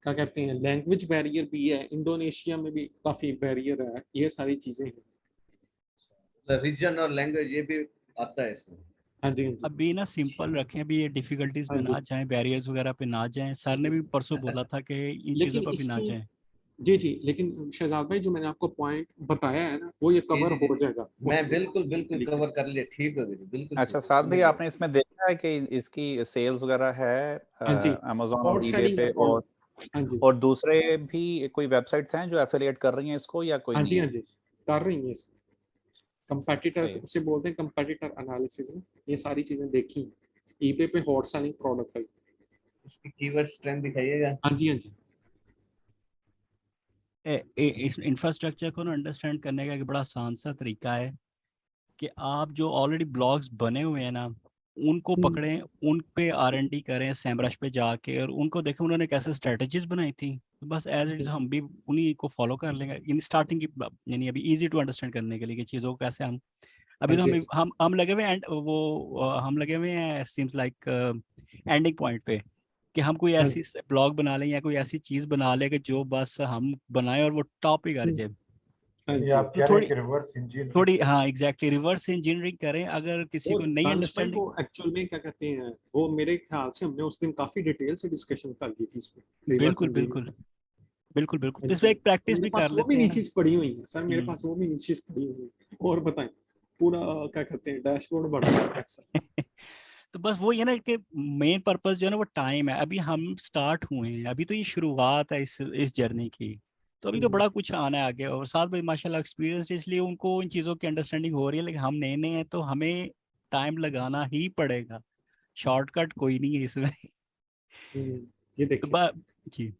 क्या कहते हैं लैंग्वेज बैरियर भी है, इंडोनेशिया में भी काफी बैरियर है, ये सारी चीजें हैं। रीजन और लैंग्वेज ये भी आता है इसमें। हाँ जी, हाँ जी, अभी ना सिंपल रखें, अभी ये डिफिकल्टीज हाँ में जी, ना जाएं, बैरियर्स वगैरह पे ना जाएं। हाँ सर ने जी। भी परसों बोला था कि इन चीज़ों लेकिन पर भी ना इसकी जाएं। जी जी, लेकिन शहजाद भाई जो मैंने आपको पॉइंट बताया है ना वो ये जी कवर जी जी हो जी जाएगा मैं उसमें बिल्कुल बिल्कुल लिख के। कवर कर लिया, ठीक है जी, बिल्कुल ठीक अच्छा है, साथ समझ भाई, गया। आपने इसमें देखा है कि इसकी सेल्स वगैरह है हाँ जी, अमेज़न और शॉर्ट ईबे सेलिंग है पे, प्रोडक्ट। हाँ जी, और दूसरे भी कोई वेबसाइट्स हैं जो एफिलिएट कर रही हैं इसको, या कोई हाँ नहीं जी, हाँ है? जी, कर रही है इसको। कंपेटिटर्स सही है। उसे बोलते हैं, कंपेटिटर एनालिसिस में ये सारी चीजें देखी। ईबे पे हॉट सेलिंग प्रोडक्ट है। इसकी कीवर्ड स्ट्रेंथ दिखाइएगा। हाँ जी, हाँ जी, इस इंफ्रास्ट्रक्चर को ना अंडरस्टैंड करने का एक बड़ा आसान सा तरीका है कि आप जो ऑलरेडी ब्लॉग्स बने हुए हैं ना, उनको पकड़ें, उन पे R&D करें सैमरश पे जाके, और उनको देखें उन्होंने कैसे स्ट्रेटजीज बनाई थी, तो बस एज इट इज हम भी उन्हीं को फॉलो कर लेंगे इन स्टार्टिंग की, यानी अभी इजी टू अंडरस्टैंड करने के लिए कि चीज़ों को कैसे हम, अभी हाँ तो जी, हम लगे हुए हैं हम लगे हुए हैं सीम्स लाइक एंडिंग पॉइंट पे, कि हम कोई हाँ ऐसी ब्लॉग बना लें या कोई ऐसी चीज़ बना लें कि जो बस हम बनाएं और वो टॉप ही कर जी, जाए। हाँ ये जी। आप तो कह रहे हैं कि रिवर्स इंजीनियरिंग। थोड़ी हाँ एग्जैक्टली रिवर्स इंजीनियरिंग करें, अगर किसी वो को नई दानिश भाई अंडरस्टैंडिंग। वो एक्चुअल में क्या कहते हैं, वो मेरे ख्याल से हमने उस दिन काफी डिटेल से डिस्कशन कर ली थी इसमें, रिवर्स बिल्कुल इंजीनियरिंग। बिल्कुल बिल्कुल बिल्कुल, हाँ तो जी, इसमें एक तो प्रैक्टिस मेरे भी पास कर वो भी लेते हैं ना। नीचे पड़ी हुई है सर, मेरे हम्म। पास वो भी नीचे पड़ी हुई है। और बताएं, पूरा क्या कहते हैं डैशबोर्ड बड़ा है एक्सेल। तो बस वो ये ना कि मेन पर्पस जो है ना वो टाइम है, अभी हम स्टार्ट हुए हैं, अभी तो ये शुरुआत है इस जर्नी की, तो अभी तो बड़ा कुछ आना है आगे। और साथ में माशाल्लाह एक्सपीरियंस, इसलिए उनको इन चीज़ों की अंडरस्टैंडिंग हो रही है, लेकिन हम नए नए हैं तो हमें टाइम लगाना ही पड़ेगा, शॉर्टकट कोई नहीं है इसमें। ये तो देखिए, जी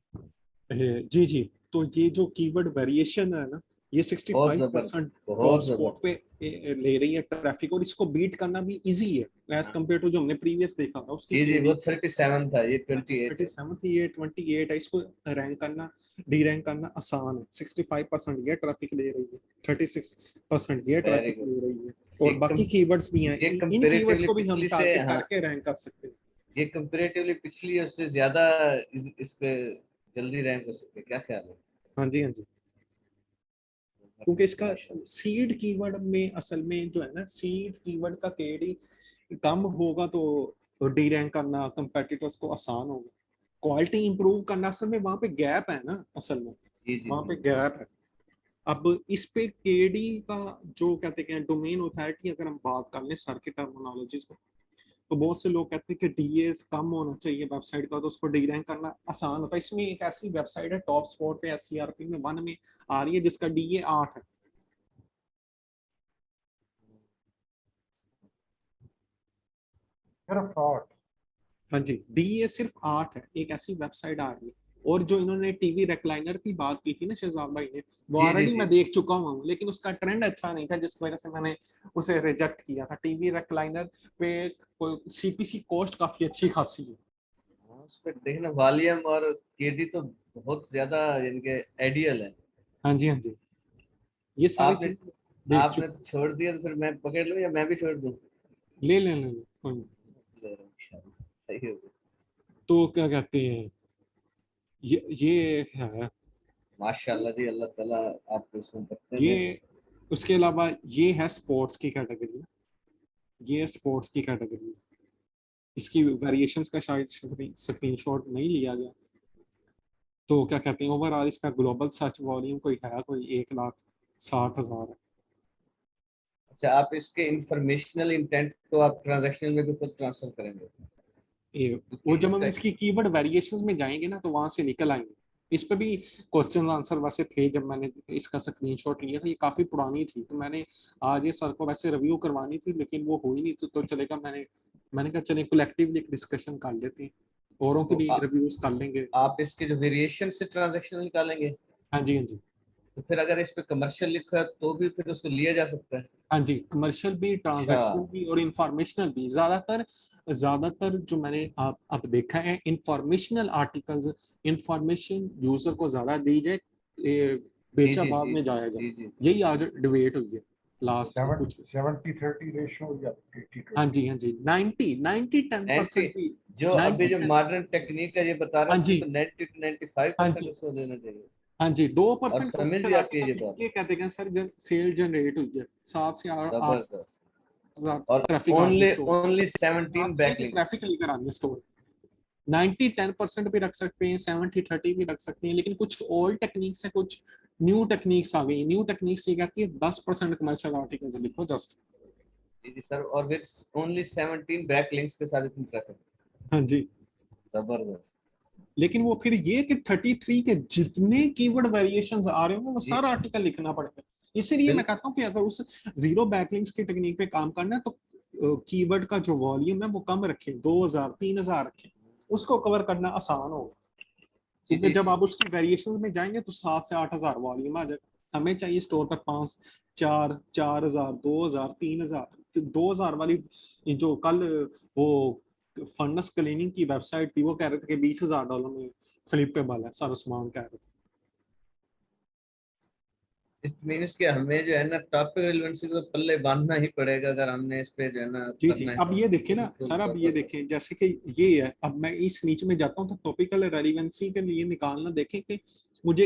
जी जी, तो ये जो कीवर्ड वेरिएशन है ना, ये बहुत 65% जबरदस्त, टॉप बहुत स्पॉट जबरदस्त। पे ले रही है ट्रैफिक, और इसको बीट करना भी इजी है एज कम्पेयर टू जो हमने प्रीवियस देखा था उसकी जी जी वो केडी 37 था, ये 28 है। 37 थी, ये 28 है। इसको रैंक करना, डी रैंक करना आसान है। 65% ये ट्रैफिक ले रही है, 36% ये वेरी ट्रैफिक गुड। ले रही है, ये और बाकी कीवर्ड्स भी हैं, ये इन कीवर्ड्स कंपैरेटिवली को भी हम पिछली से, टारगेट हाँ, करके रैंक कर सकते हैं। ये कंपैरेटिवली पिछली उससे ज्यादा इस पे जल्दी रैंक हो सकते हैं, क्या ख्याल है? हाँ जी, हाँ जी, क्योंकि इसका माशाल्लाह। सीड कीवर्ड में असल में जो है ना, सीड कीवर्ड का केडी कम होगा तो डी रैंक करना कंपेटिटर्स को आसान होगा। क्वालिटी इंप्रूव करना, असल में वहां पे गैप है ना, असल में जी जी वहां जी पे गैप है। अब इस पे केडी का जो कहते हैं डोमेन अथॉरिटी, अगर हम बात कर लें सर की टर्मिनोलॉजीज में, तो बहुत से लोग कहते हैं कि डीए कम होना चाहिए वेबसाइट का, तो उसको डी रैंक करना आसान होता है। इसमें एक ऐसी वेबसाइट है टॉप स्पॉट पे एससीआरपी में 1 में आ रही है जिसका डीए 8 है। सिर्फ 8? हाँ जी, डीए सिर्फ 8 है, एक ऐसी वेबसाइट आ रही है। और जो इन्होंने टीवी रेक्लाइनर की बात की थी ना शहजाद भाई ने, वो जी, ऑलरेडी जी। मैं देख चुका हूँ, लेकिन उसका ट्रेंड अच्छा नहीं था जिस वजह से मैंने उसे रिजेक्ट किया था। टीवी रेक्लाइनर पे सीपीसी कॉस्ट काफी अच्छी खासी है। हाँ, उस पर देखना वॉल्यूम और केडी तो बहुत ज्यादा इनके आइडियल है। हाँ जी, हाँ जी, ये सारी आपने चीजें देख आपने चुके। तो छोड़ दिया, तो फिर मैं पकड़ लूं या मैं भी छोड़ दूं? ले कोई नहीं। सही हो गया। तो क्या कहते हैं, ये है, माशाल्लाह जी, अल्लाह ताला आपको इसमें बरकत दे। ये उसके अलावा ये है स्पोर्ट्स की कैटेगरी, ये स्पोर्ट्स की कैटेगरी। इसकी वेरिएशंस का शायद स्क्रीनशॉट नहीं लिया गया। तो क्या कहते हैं, ओवरऑल इसका ग्लोबल सर्च वॉल्यूम कोई 1,60,000 है। अच्छा, आप इसके इंफॉर्मेशनल इंटेंट को आप ट्रांजैक्शनल में भी खुद ट्रांसफर करेंगे? वो जब हम इसका इसकी कीवर्ड वेरिएशंस में जाएंगे ना, तो वहां से निकल आएंगे। इस पे भी क्वेश्चन आंसर वैसे थे जब मैंने इसका स्क्रीनशॉट लिया था, ये काफी पुरानी थी, तो मैंने आज ये सर को वैसे रिव्यू करवानी थी, लेकिन वो हुई नहीं। तो चलेगा, मैंने कहा चले कलेक्टिवली एक डिस्कशन कर लेते हैं, औरों की तो भी रिव्यूज कर लेंगे। आप इसके जो वेरिएशन से ट्रांजैक्शनल निकालेंगे? हाँ जी, हाँ जी, तो फिर अगर इस पे कमर्शियल लिखा है तो भी फिर उसको लिया जा सकता है? हाँ जी, कमर्शियल भी, ट्रांजैक्शनल भी और इंफॉर्मेशनल भी। ज्यादातर जो मैंने अब देखा है, इंफॉर्मेशनल आर्टिकल्स, इंफॉर्मेशन यूजर को ज्यादा दी जाए, बेचा बाद में जाया जाए, जी। यही आज डिबेट हुई है लास्ट कुछ। 70-30 रेशियो या 80-20? हाँ जी, हाँ जी, 90-10% भी। जो अभी जो 90-10, मॉडर्न टेक्निक है ये बता रहा हाँ है, जी, उसमें तो 90 to हाँ 95% जी, उसको देना चाहिए। हाँ जी, और 2% समझ भी आती है ये बात। कहते हैं सर, सेल जनरेट हुई है 7 से 8 जबरदस्त। और ट्रैफिक आ रही है स्टोर, ओनली 17 बैकलिंक्स। ट्रैफिक लेकर आ रही है स्टोर। 90-10% भी रख सकते हैं, 70-30 भी रख सकते हैं, लेकिन कुछ ओल्ड टेक्निक्स है, कुछ न्यू टेक्निक्स आ गई। न्यू टेक्निक्स ये कहती है 10% कमर्शियल आर्टिकल्स लिखो जस्ट। जी सर, और विद ओनली 17 बैकलिंक्स के साथ इतनी ट्रैफिक। हाँ जी, जबरदस्त। लेकिन वो फिर ये कि 33 के जितने कीवर्ड वेरिएशंस आ रहे होंगे वो सारा आर्टिकल लिखना पड़ेगा। इसीलिए मैं कहता हूँ कि अगर उस जीरो बैकलिंक्स की टेक्निक पे काम करना है तो कीवर्ड का जो वॉल्यूम है वो कम रखें, 2,000-3,000 रखें, उसको कवर करना आसान होगा। क्योंकि जब आप उसकी वेरिएशन में जाएंगे तो 7 से 8,000 वॉल्यूम आ जाएगा। हमें चाहिए स्टोर तक 5, 4, 4,000, 2,000, 3,000। 2,000 वाली जो कल वो फंडस क्लीनिंग की वेबसाइट थी, वो कह रहे थे कि $20,000 में फ्लिपेबल है, सारा सामान कह रहे थे। इट मींस कि हमें जो है ना टॉपिक रिलेवेंसी को पल्ले बांधना ही पड़ेगा अगर हमने इस पे जो है ना जी, करना है। अब ये देखें ना सर, अब ये देखें जैसे कि ये है, अब मैं इस नीचे में जाता हूँ तो टॉपिकल रेलेवेंसी के लिए निकालना, देखें कि मुझे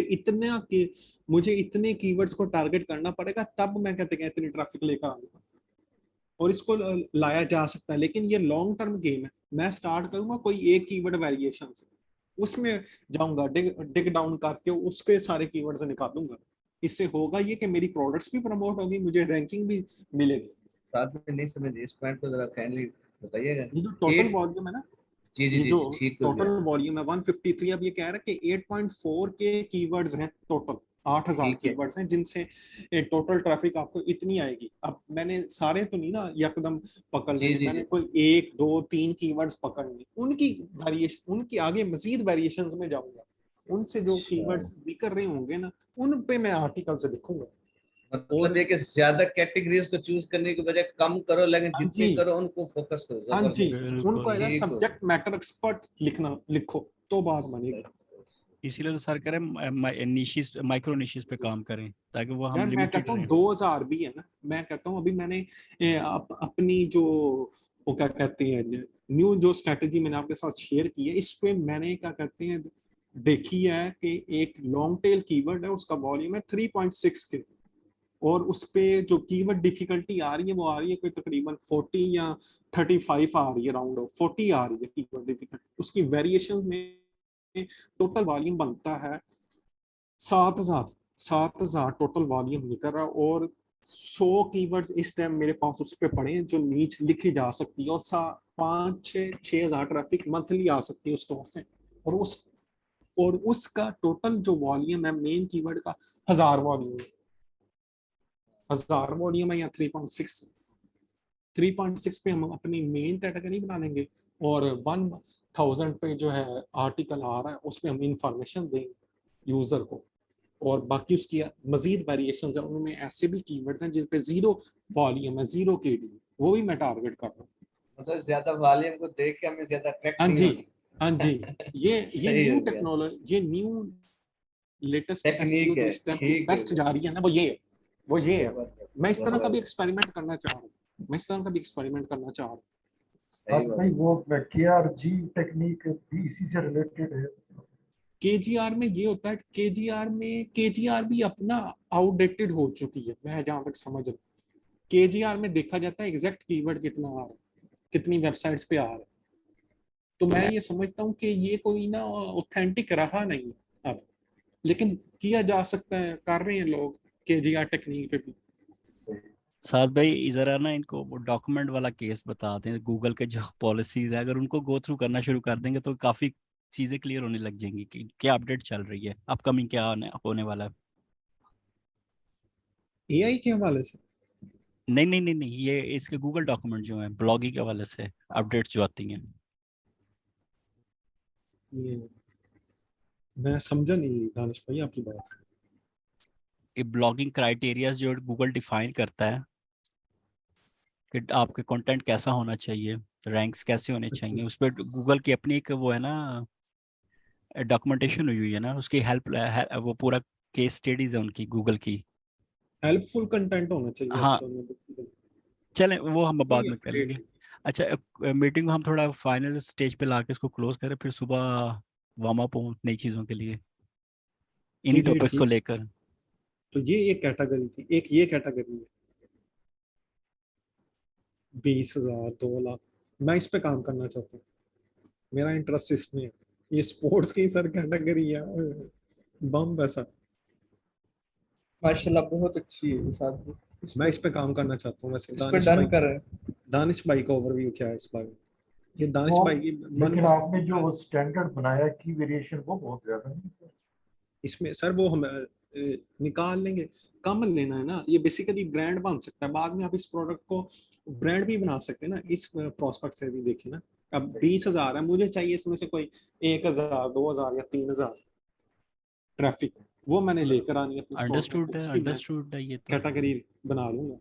इतने कीवर्ड्स को टारगेट करना पड़ेगा, तब मैं कहते हैं इतनी ट्रैफिक लेकर आऊंगा और इसको लाया जा सकता है। लेकिन ये लॉन्ग टर्म गेम है। मैं स्टार्ट करूंगा कोई एक कीवर्ड वेरिएशन से, उसमें जाऊंगा डिग डाउन करके उसके सारे कीवर्ड्स निकालूंगा। इससे होगा ये कि मेरी प्रोडक्ट्स भी प्रमोट होगी, मुझे रैंकिंग भी मिलेगी। साथ में नहीं समझ इस पॉइंट को जरा काइंडली बताइएगा। ये जो टोटल वॉल्यूम है ना, जी ये जो ठीक हो टोटल गया। वॉल्यूम है 153, अब ये कह रहा है कि 8.4 के कीवर्ड्स हैं टोटल, 8,000 कीवर्ड्स हैं जिनसे टोटल ट्रैफिक आपको इतनी आएगी। अब मैंने सारे तो नहीं ना एकदम पकड़ लेने, मैंने कोई 1, 2, 3 कीवर्ड्स पकड़ने, उनकी वेरिएशन, उनकी आगे मजीद वेरिएशंस में जाऊंगा, उनसे जो कीवर्ड्स बिक रहे होंगे ना, उन पे मैं आर्टिकल्स लिखूंगा। मतलब ये कि ज्यादा कैटेगरीज को चूज करने के बजाय कम करो, लेकिन जितनी करो उनको फोकस करो। हाँ जी, उनको एज सब्जेक्ट मैटर एक्सपर्ट लिखो तो बात बनेगी। इसीलिए तो सर करें निशिस, माइक्रो निशिस पे काम करें ताकि वो हम मैं लिमिटेड कहता हूँ 2,000 भी है ना, मैं कहता हूँ अभी मैंने अपनी जो वो क्या कहते हैं न्यू जो स्ट्रेटेजी मैंने आपके साथ शेयर की है, इस पे मैंने क्या कहते हैं देखी है कि एक लॉन्ग टेल कीवर्ड है, उसका वॉल्यूम है 3.6 के, और उस पे जो कीवर्ड डिफिकल्टी आ रही है वो आ रही है कोई तकरीबन 40 या 35 आ रही है, राउंड ऑफ 40 आ रही है कीवर्ड डिफिकल्टी। उसकी वेरिएशन में टोटल वॉल्यूम बनता है 7,000 टोटल वॉल्यूम निकल रहा, और 100 कीवर्ड्स इस टाइम मेरे पास उस पे पड़े हैं जो नीच लिखी जा सकती है, और 5-6 हजार ट्रैफिक मंथली आ सकती है उस स्टोर से, और उसका टोटल जो वॉल्यूम है मेन कीवर्ड का 1000 वॉल्यूम है, 1000 वॉल्यूम है या 3.6 पे हम अपनी मेन कैटेगरी बना लेंगे, और 1000 पे जो है आर्टिकल आ रहा है उस पर हम इंफॉर्मेशन देंगे यूजर को, और बाकी उसकी मजीद वेरिएशन है, उनमें ऐसे भी कीवर्ड्स हैं जिन पे 0 वॉल्यूम है, 0 KD, वो भी मैं टारगेट कर रहा हूँ। मतलब ज्यादा वॉल्यूम को देख के हमें ज्यादा अट्रैक्ट हाँ नहीं जी, होना। हाँ जी, ये सही न्यू हो गया, टेक्नोलॉजी, ये न्यू लेटेस्ट एसईओ टेक्निक जो है, इस टाइम की ठीक है बेस्ट जा रही है ना, वो ये है। मैं इस तरह का भी जबरदस्त, एक्सपेरिमेंट करना चाह रहा हूँ, सही भाई बात। वो KRG टेक्निक भी इसी से रिलेटेड है। केजीआर में ये होता है, केजीआर भी अपना आउटडेटेड हो चुकी है, मैं जहां तक समझ रहा हूँ। केजीआर में देखा जाता है एग्जैक्ट कीवर्ड कितना आ रहा है, कितनी वेबसाइट्स पे आ रहा है, तो मैं ये समझता हूँ कि ये कोई ना ऑथेंटिक रहा नहीं अब, लेकिन किया जा सकता है, कर रहे हैं लोग केजीआर टेक्निक पे भी। साथ भाई जरा ना इनको वो डॉक्यूमेंट वाला केस बताते हैं, गूगल के जो पॉलिसीज है अगर उनको गो थ्रू करना शुरू कर देंगे तो काफी चीजें क्लियर होने लग जाएंगी कि क्या अपडेट चल रही है, अपकमिंग क्या होने वाला है। एआई के हवाले से नहीं नहीं नहीं नहीं, ये इसके गूगल डॉक्यूमेंट जो है ब्लॉगिंग के हवाले से अपडेट्स जो आती हैं। ये मैं समझा नहीं दानिश भाई आपकी बात। ये ब्लॉगिंग क्राइटेरियाज जो गूगल डिफाइन करता है कि आपके कंटेंट कैसा होना चाहिए, रैंक्स कैसे होने अच्छा, चाहिए, उस पर गूगल की अपनी एक वो है ना डॉक्यूमेंटेशन हुई है ना, उसकी हेल्प वो पूरा केस स्टडीज है उनकी गूगल की। हेल्पफुल कंटेंट होना चाहिए हाँ एक्चुअल में। चलें वो हम बाद ये में कर लेंगे। अपडेट अच्छा मीटिंग को हम थोड़ा फाइनल स्टेज पे लाके इसको क्लोज करें, फिर सुबह वार्म अप हो नई चीज़ों के लिए जी इन्हीं जी टॉपिक्स को ठीक। लेकर। तो ये एक कैटेगरी थी, एक ये कैटेगरी है 20,000 2 लाख, मैं इस पे काम करना चाहता हूँ, मेरा इंटरेस्ट इसमें है। ये स्पोर्ट्स की सर कैटेगरी है, बम वैसा, माशाल्लाह बहुत अच्छी है इस आदमी, मैं इस पे काम करना चाहता हूँ। वैसे इस पे डन करें। दानिश भाई का ओवरव्यू क्या है इस बारे में? ये दानिश वो भाई की लेकिन आपने मनपसंद जो स्टैंडर्ड बनाया की वेरिएशन वो बहुत ज्यादा नहीं सर। इसमें सर वो हम निकाल लेंगे, कम लेना है ना, ये बेसिकली ब्रांड बन सकता है, बाद में आप इस प्रोडक्ट को ब्रांड भी बना सकते हैं ना, इस प्रोस्पेक्ट से भी देखिए ना। अब 20,000 है, मुझे चाहिए इसमें से कोई 1,000 2,000 या 3,000 ट्रैफिक, वो मैंने लेकर आनी है अपने स्टोर में, तो उसकी मैं अंडरस्टूड है ये तो। कैटेगरी बना लूंगा।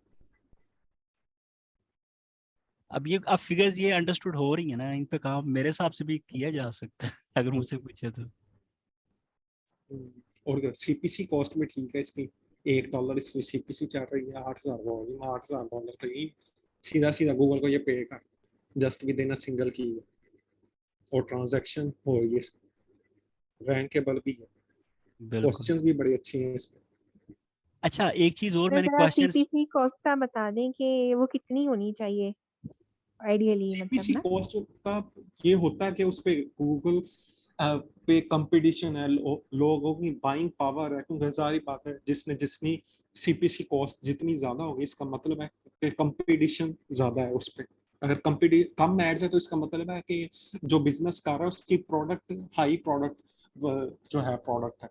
अब फिगर्स ये अंडरस्टूड हो रही है ना, इन पे काम मेरे हिसाब से भी किया जा सकता है अगर मुझसे पूछे तो। और सीपीसी कॉस्ट में ठीक है इसकी, $1 इसकी सीपीसी चल रही है, 8,000 वॉल्यूम, $8,000 तो ये सीधा सीधा गूगल को ये पे कर, just with in a single की, और ट्रांजैक्शन हो रही है, रैंकेबल भी है, बिल्कुल। क्वेश्चंस भी बड़ी अच्छी हैं इसमें। अच्छा एक चीज और मैंने जरा क्वेश्चन। सीपीसी कॉस्ट का बता दें कि वो कितनी होनी चाहिए आइडियली, मतलब सीपीसी ना। कॉस्ट का ये होता है कि उस पे गूगल पे कंपटीशन है, लोगों की बाइंग पावर है, क्योंकि सारी बात है जिसने जितनी सीपीसी कॉस्ट जितनी ज्यादा होगी, इसका मतलब है कि कंपटीशन ज्यादा है उस पे। अगर कम एड्स है तो इसका मतलब है कि जो बिजनेस कर रहा है उसकी प्रोडक्ट हाई प्रोडक्ट जो है प्रोडक्ट है,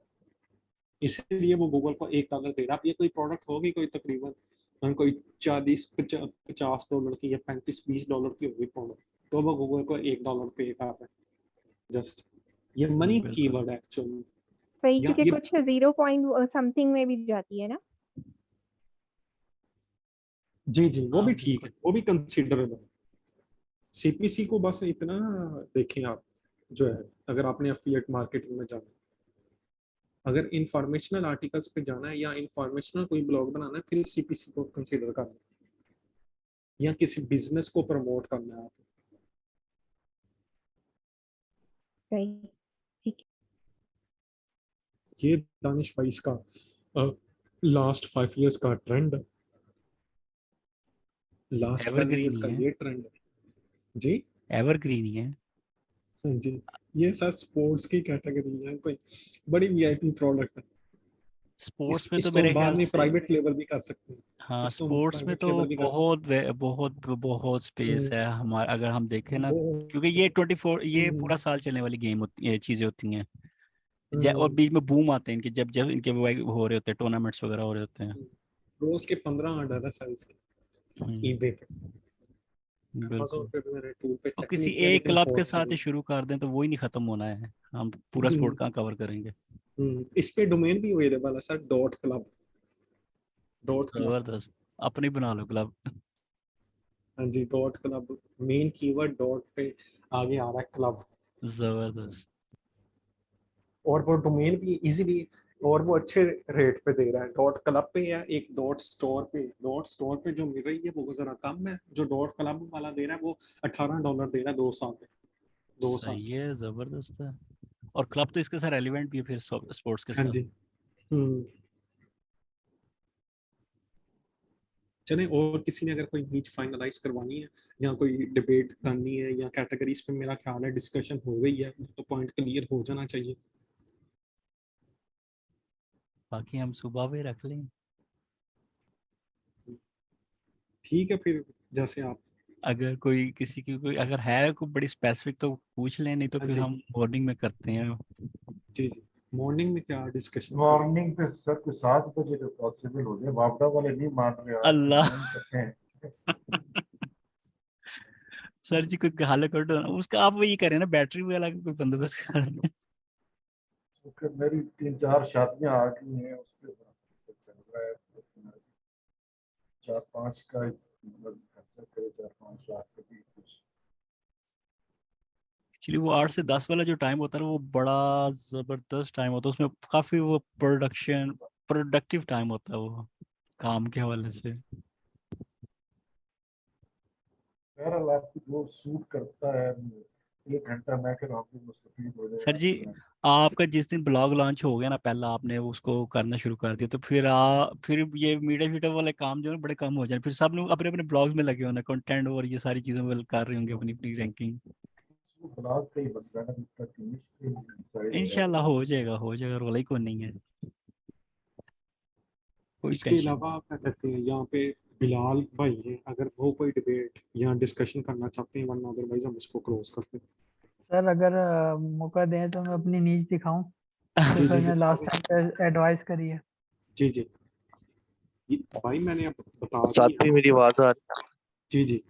इसीलिए वो गूगल को $1 दे रहा है। अब ये कोई प्रोडक्ट होगी कोई तकरीबन कोई 40-50 $50 की या $35-20 की होगी प्रोडक्ट, तो वो गूगल को $1 पे कर रहा है, जस्ट ये मनी बिल्कुल कीवर्ड है एक्चुअली। सही, या क्योंकि ये कुछ 0 पॉइंट समथिंग में भी जाती है ना। जी जी वो हाँ भी ठीक बिल्कुल। है, वो भी कंसिडरेबल है। सीपीसी को बस इतना देखें आप, जो है अगर आपने एफिलिएट मार्केटिंग में जाना, अगर इंफॉर्मेशनल आर्टिकल्स पे जाना है या इंफॉर्मेशनल कोई ब्लॉग बनाना है, फिर सीपीसी को कंसीडर करना है, या किसी बिजनेस को प्रमोट करना है आपको। सही, ठीक ये दानिश भाई इसका लास्ट 5 इयर्स का ट्रेंड है, लास्ट 5 एवरग्रीन इयर्स ही का है, ये ट्रेंड है जी। एवरग्रीन ही है। हाँ जी, ये सर स्पोर्ट्स की कैटेगरी है, कोई बड़ी वीआईपी प्रोडक्ट है। स्पोर्ट्स में तो इसको हम मेरे बाद ख्याल में से प्राइवेट लेवल भी कर सकते हैं। हाँ, इसको हम स्पोर्ट्स में प्राइवेट तो लेवल भी कर सकते बहुत स्पेस हैं। है हमारा, अगर हम देखें ना, बहुत क्योंकि ये 24 ये हम्म, पूरा साल चलने वाली गेम होती ये चीजें होती हैं। और हम्म, बीच में बूम आते हैं इनके, जब जब इनके वो हो रहे होते हैं, टूर्नामेंट्स वगैरह हो रहे होते हैं। रोज के 15 ऑर्डर है साइज के हम्म, ईबे पे। बिल्कुल। अमेज़न पे भी मैंने टूल पे और चेक किसी नहीं किया, एक लेकिन क्लब के साथ ही पॉसिबल। शुरू कर दें तो वो ही नहीं खत्म होना है, हम पूरा स्पोर्ट कहाँ कवर करेंगे। इस पे डोमेन भी अवेलेबल है sir, dot club, dot club. जबरदस्त, अपनी बना लो क्लब। हाँ जी, dot club, main keyword dot पे आगे आ रहा है क्लब। जबरदस्त। और वो डोमेन भी इजीली और वो अच्छे रेट पे दे रहा है। डॉट क्लब पे या एक डॉट स्टोर पे, डॉट स्टोर पे जो मिल रही है वो जरा कम है, जो डॉट क्लब वाला दे रहा है वो $18 दे रहा है 2 साल पे, 2 साल। सही है, जबरदस्त है। और क्लब तो इसके साथ रेलिवेंट भी है फिर स्पोर्ट्स के हाँ साथ। जी। हम्म चले, और किसी ने अगर कोई नीच फाइनलाइज करवानी है या कोई डिबेट करनी है या कैटेगरीज पे, मेरा ख्याल है डिस्कशन हो गई है, तो पॉइंट क्लियर हो जाना चाहिए। बाकी हम सुबह भी रख लें। ठीक है फिर, जैसे आप। अगर कोई किसी की कोई अगर है कोई बड़ी स्पेसिफिक तो पूछ लें, नहीं तो हाँ फिर जी, हम मॉर्निंग में करते हैं। जी जी। मॉर्निंग में क्या डिस्कशन करें? मॉर्निंग पे सर कोई 7 बजे तो पॉसिबल हो जाए, वापडा वाले नहीं मान रहे आज तो अल्लाह। ज्वाइन करते हैं। सर जी कोई हाल कर दो ना उसका, आप वही करें ना, बैटरी वाला का कोई बंदोबस्त कर लें। क्योंकि मेरी 3-4 शादियां आ गई हैं, उस पे चल रहा है, 4-5 का मतलब खर्चा करे, 4-5 लाख का भी कुछ। एक्चुअली वो 8 से 10 वाला जो टाइम होता है ना, वो बड़ा जबरदस्त टाइम होता है, उसमें काफी वो प्रोडक्टिव टाइम होता है वो, काम के हवाले से। बहरहाल आपको जो सूट करता है, 1 घंटा मैं कह रहा हूँ आपको मुस्तफीद हो जाए सर जी, आपके। आपका जिस दिन ब्लॉग लॉन्च हो गया ना, पहला आपने उसको करना शुरू कर दिया, तो फिर ये मीडिया वीडियो वाले काम जो है ना, बड़े कम हो जाए, फिर सब लोग अपने अपने ब्लॉग्स में लगे होना, कंटेंट और ये सारी चीजों में कर रहे होंगे अपनी अपनी रैंकिंग। ब्लॉग का ही मसला है ना, जितना कि साइड हो जाए। इंशाल्लाह हो जाएगा, रोला ही कोई नहीं है, कोई इसके टेंशन अलावा आप क्या कहते हैं, यहाँ पे बिलाल भाई हैं, अगर वो कोई डिबेट या डिस्कशन करना चाहते हैं, वरना अदरवाइज हम इसको क्लोज करते हैं। सर अगर मौका दें तो मैं अपनी नीच दिखाऊं, जो जी सर जी ने लास्ट दिखाओ। टाइम पे एडवाइस करी है। जी जी। भाई मैंने अब बता साथ दी भी है। मेरी आवाज आ रही जी जी। है?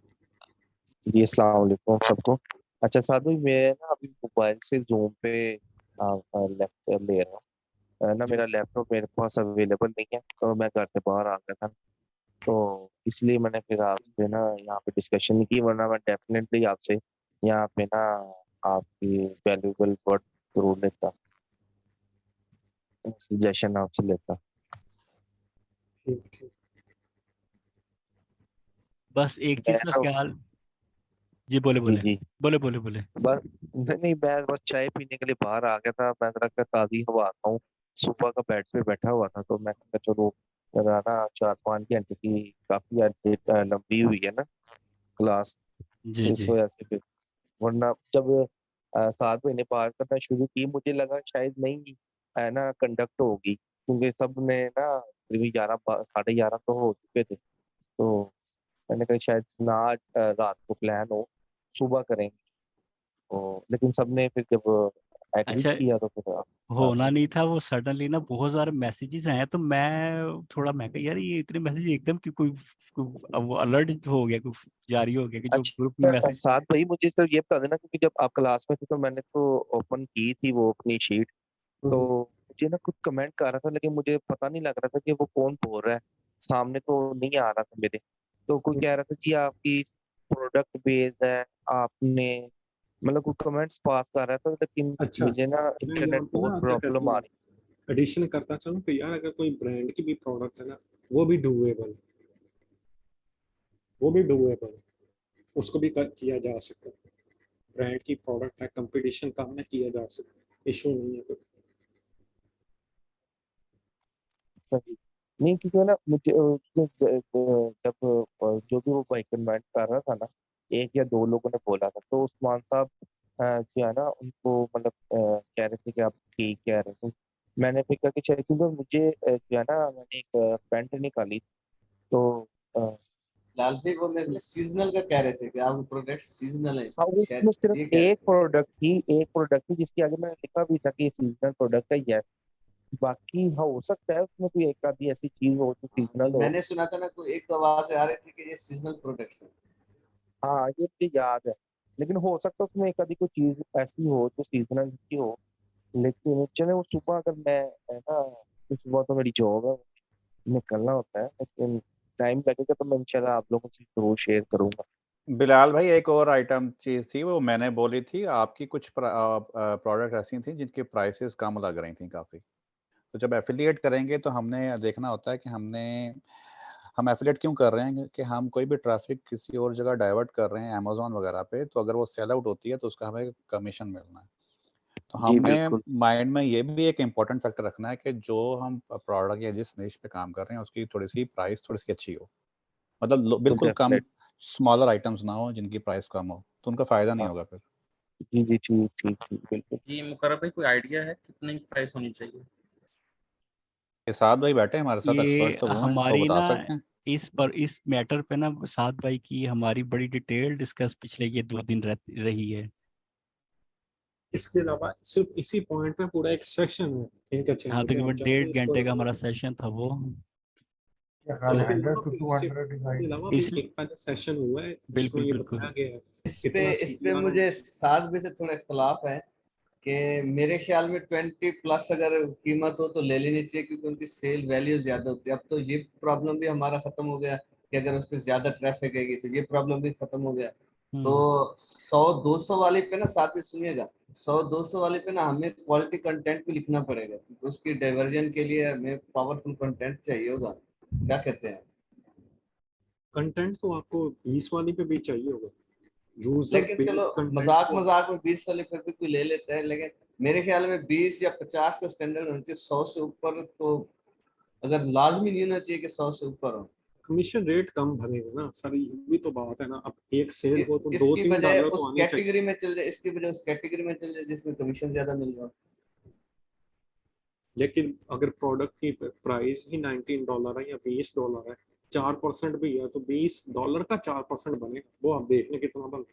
जी अस्सलाम वालेकुम सबको। अच्छा साथ भी मैं ना अभी मोबाइल से जूम पे लेक्चर ले रहा हूँ। ना जी मेरा लैपटॉप मेरे पास अवेलेबल नहीं है, तो मैं घर से बाहर आ गया था, तो इसलिए मैंने फिर आपसे ना यहाँ पे डिस्कशन नहीं की, वरना मैं डेफिनेटली आपसे यहाँ पे ना आपकी वैल्यूबल वर्ड जरूर लेता, सजेशन आपसे लेता। ठीक ठीक। बस एक मैं चीज का ना ख्याल। जी बोले जी बोले जी बोले बोले बोले। बस नहीं नहीं, मैं बस चाय पीने के लिए बाहर आ गया था, मैं जरा का ताज़ी हवा आता हूँ। सुबह का बेड पे बैठा हुआ था, तो मैं कहा चलो जरा ना 4-5 घंटे की काफी लंबी हुई है ना क्लास, जी इस जी। वजह से फिर, वरना जब 7 महीने पार करना शुरू की, मुझे लगा शायद नहीं है ना कंडक्ट होगी, क्योंकि सब ने ना फिर भी 11 साढ़े 11 तो हो चुके थे, तो मैंने कहा शायद ना आज रात को प्लान हो, सुबह करेंगे, तो लेकिन सबने फिर जब एग्री अच्छा, किया तो फिर रात होना को। नहीं था वो, सडनली ना बहुत सारे मैसेजेस आए, तो मैं कहा यार ये इतने मैसेज एकदम कि अब वो अलर्ट हो गया, कोई जारी हो गया कि जो ग्रुप में अच्छा मैसेज। साथ भाई मुझे सिर्फ ये बता देना, क्योंकि जब आप क्लास में थे तो मैंने तो ओपन की थी वो अपनी शीट, तो मुझे ना कुछ कमेंट कर रहा था, लेकिन मुझे पता नहीं लग रहा था कि वो कौन बोल रहा है, सामने तो नहीं आ रहा था मेरे, तो कोई कह रहा था कि आपकी प्रोडक्ट बेस्ड है, आपने मतलब कोई कमेंट्स पास कर रहा था, लेकिन अच्छा, मुझे ना मैं यहाँ इंटरनेट पे बहुत ना क्या कहते प्रॉब्लम आ हैं रही। एडिशन करता चलूँ कि यार अगर कोई ब्रांड की भी प्रोडक्ट है ना, वो भी डूएबल, वो भी डूएबल, उसको भी किया जा सकता है। ब्रांड की प्रोडक्ट है, कंपटीशन कम है, किया जा सकता है, इशू नहीं है कोई। सही नहीं, क्योंकि ना मुझे जब जो भी वो भाई कन्वेंट कर रहा था ना, 1 या 2 लोगों ने बोला था, तो उस्मान साहब जो है ना उनको मतलब कह रहे थे कि आप ठीक कह रहे थे, मैंने पिक करके चेक की तो मुझे जो है ना, मैंने एक पैंट निकाली तो लाल भाई वो मेरे सीजनल का कह रहे थे कि आपके प्रोडक्ट सीजनल है, हाँ, वो शायद उसमें सिर्फ ये कह रहे एक प्रोडक्ट थी जिसके आगे मैंने लिखा भी था कि सीजनल प्रोडक्ट है, यस। बाकी हाँ, हो सकता है उसमें कोई एक आधी ऐसी चीज हो जो थे। सीजनल हो। मैंने सुना था ना, कोई एक आवाज आ रही थी कि ये सीजनल प्रोडक्ट्स है। हाँ, ये मुझे याद है, लेकिन हो सकता है उसमें एक आधी कोई चीज ऐसी हो जो सीजनल की हो। लेकिन चले वो सुबह, अगर मैं है ना, तो सुबह तो मेरी जॉब है, निकलना होता है, लेकिन टाइम लगेगा तो मैं इंशाल्लाह आप लोगों से जरूर शेयर करूंगा। बिलाल भाई, एक और आइटम चीज़ थी, वो मैंने बोली थी, आपकी कुछ प्रोडक्ट ऐसी थी जिनकी प्राइसेस कम लग रही थी काफ़ी। तो जब एफ़िलिएट करेंगे तो हमने देखना होता है कि हम एफ़िलिएट क्यों कर रहे हैं, कि हम कोई भी ट्रैफ़िक किसी और जगह डाइवर्ट कर रहे हैं अमेज़न वगैरह पे, तो अगर वो सेल आउट होती है तो उसका हमें कमीशन मिलना है। तो जी हमने बिल्कुल। माइंड में ये भी एक इम्पोर्टेंट फैक्टर रखना है कि जो हम प्रोडक्ट या जिस निश पे काम कर रहे हैं, उसकी थोड़ी-सी प्राइस थोड़ी-सी अच्छी हो। मतलब लो तो बिल्कुल कम डेफिनेट स्मॉलर आइटम्स ना हो जिनकी प्राइस कम हो, तो उनका फ़ायदा नहीं हाँ, होगा फिर। जी जी, ठीक ठीक ठीक, बिल्कुल। जी मुकर्रम भाई, कोई आइडिया है कितने की प्राइस होनी चाहिए? ये साथ भाई बैठे हैं हमारे साथ, एक्सपर्ट ये तो वो हैं, वो हमारी बता ना सकते हैं। इस मैटर पे ना साथ भाई की हमारी बड़ी डिटेल डिस्कस पिछले ये 2 दिन रही है। इसके अलावा सिर्फ इसी पॉइंट पे पूरा एक सेशन है इनके हाँ, चैनल पे, तकरीबन आप जाके 1.5 घंटे का इसको। हमारा सेशन था वो। क्या तो ख्याल है, इसके 100 अलावा to भी 200 इसके डिजाइन? अलावा भी इस एक पहले सेशन हुआ है जिसमें बिल्कुल ये बिल्कुल बताया गया है इस कितना पे CTR मुझे होना चाहिए। 7 से थोड़ा इख्तलाफ है कि मेरे ख्याल में 20 प्लस अगर कीमत हो तो ले लेनी चाहिए, क्योंकि उनकी सेल वैल्यू ज्यादा होती है। अब तो ये प्रॉब्लम भी हमारा खत्म हो गया कि अगर उस पर ज्यादा ट्रैफिक आएगी तो ये प्रॉब्लम भी खत्म हो गया। तो 100-200 वाले पे ना, साथ में सुनिएगा, 100-200 वाले पे ना हमें क्वालिटी कंटेंट भी लिखना पड़ेगा, क्योंकि उसकी डाइवर्जन के लिए हमें पावरफुल कंटेंट चाहिए होगा। क्या कहते हैं? कंटेंट तो आपको 20 वाली पे भी चाहिए होगा, यूजर लेकिन चलो बेस्ड कंटेंट मजाक को। मजाक में 20 वाले फिर भी कोई ले लेता है, लेकिन मेरे ख्याल में 20 या 50 का स्टैंडर्ड होना चाहिए। 100 से ऊपर तो अगर लाजमी नहीं होना चाहिए कि 100 से ऊपर हो। कमीशन रेट कम भरेगा ना सर, ये भी तो बात है ना। अब एक सेल हो तो दो इसकी तीन बजाय डॉलर तो उस आने चाहिए। कैटेगरी में चल जाए, इसकी बजाय उस कैटेगरी में चल जाए जिसमें कमीशन ज्यादा मिल रहा हो। लेकिन अगर प्रोडक्ट की प्राइस ही $19 है या $20 है, 4% भी है तो $20 का 4% बनेगा, वो आप देखने कितना बनता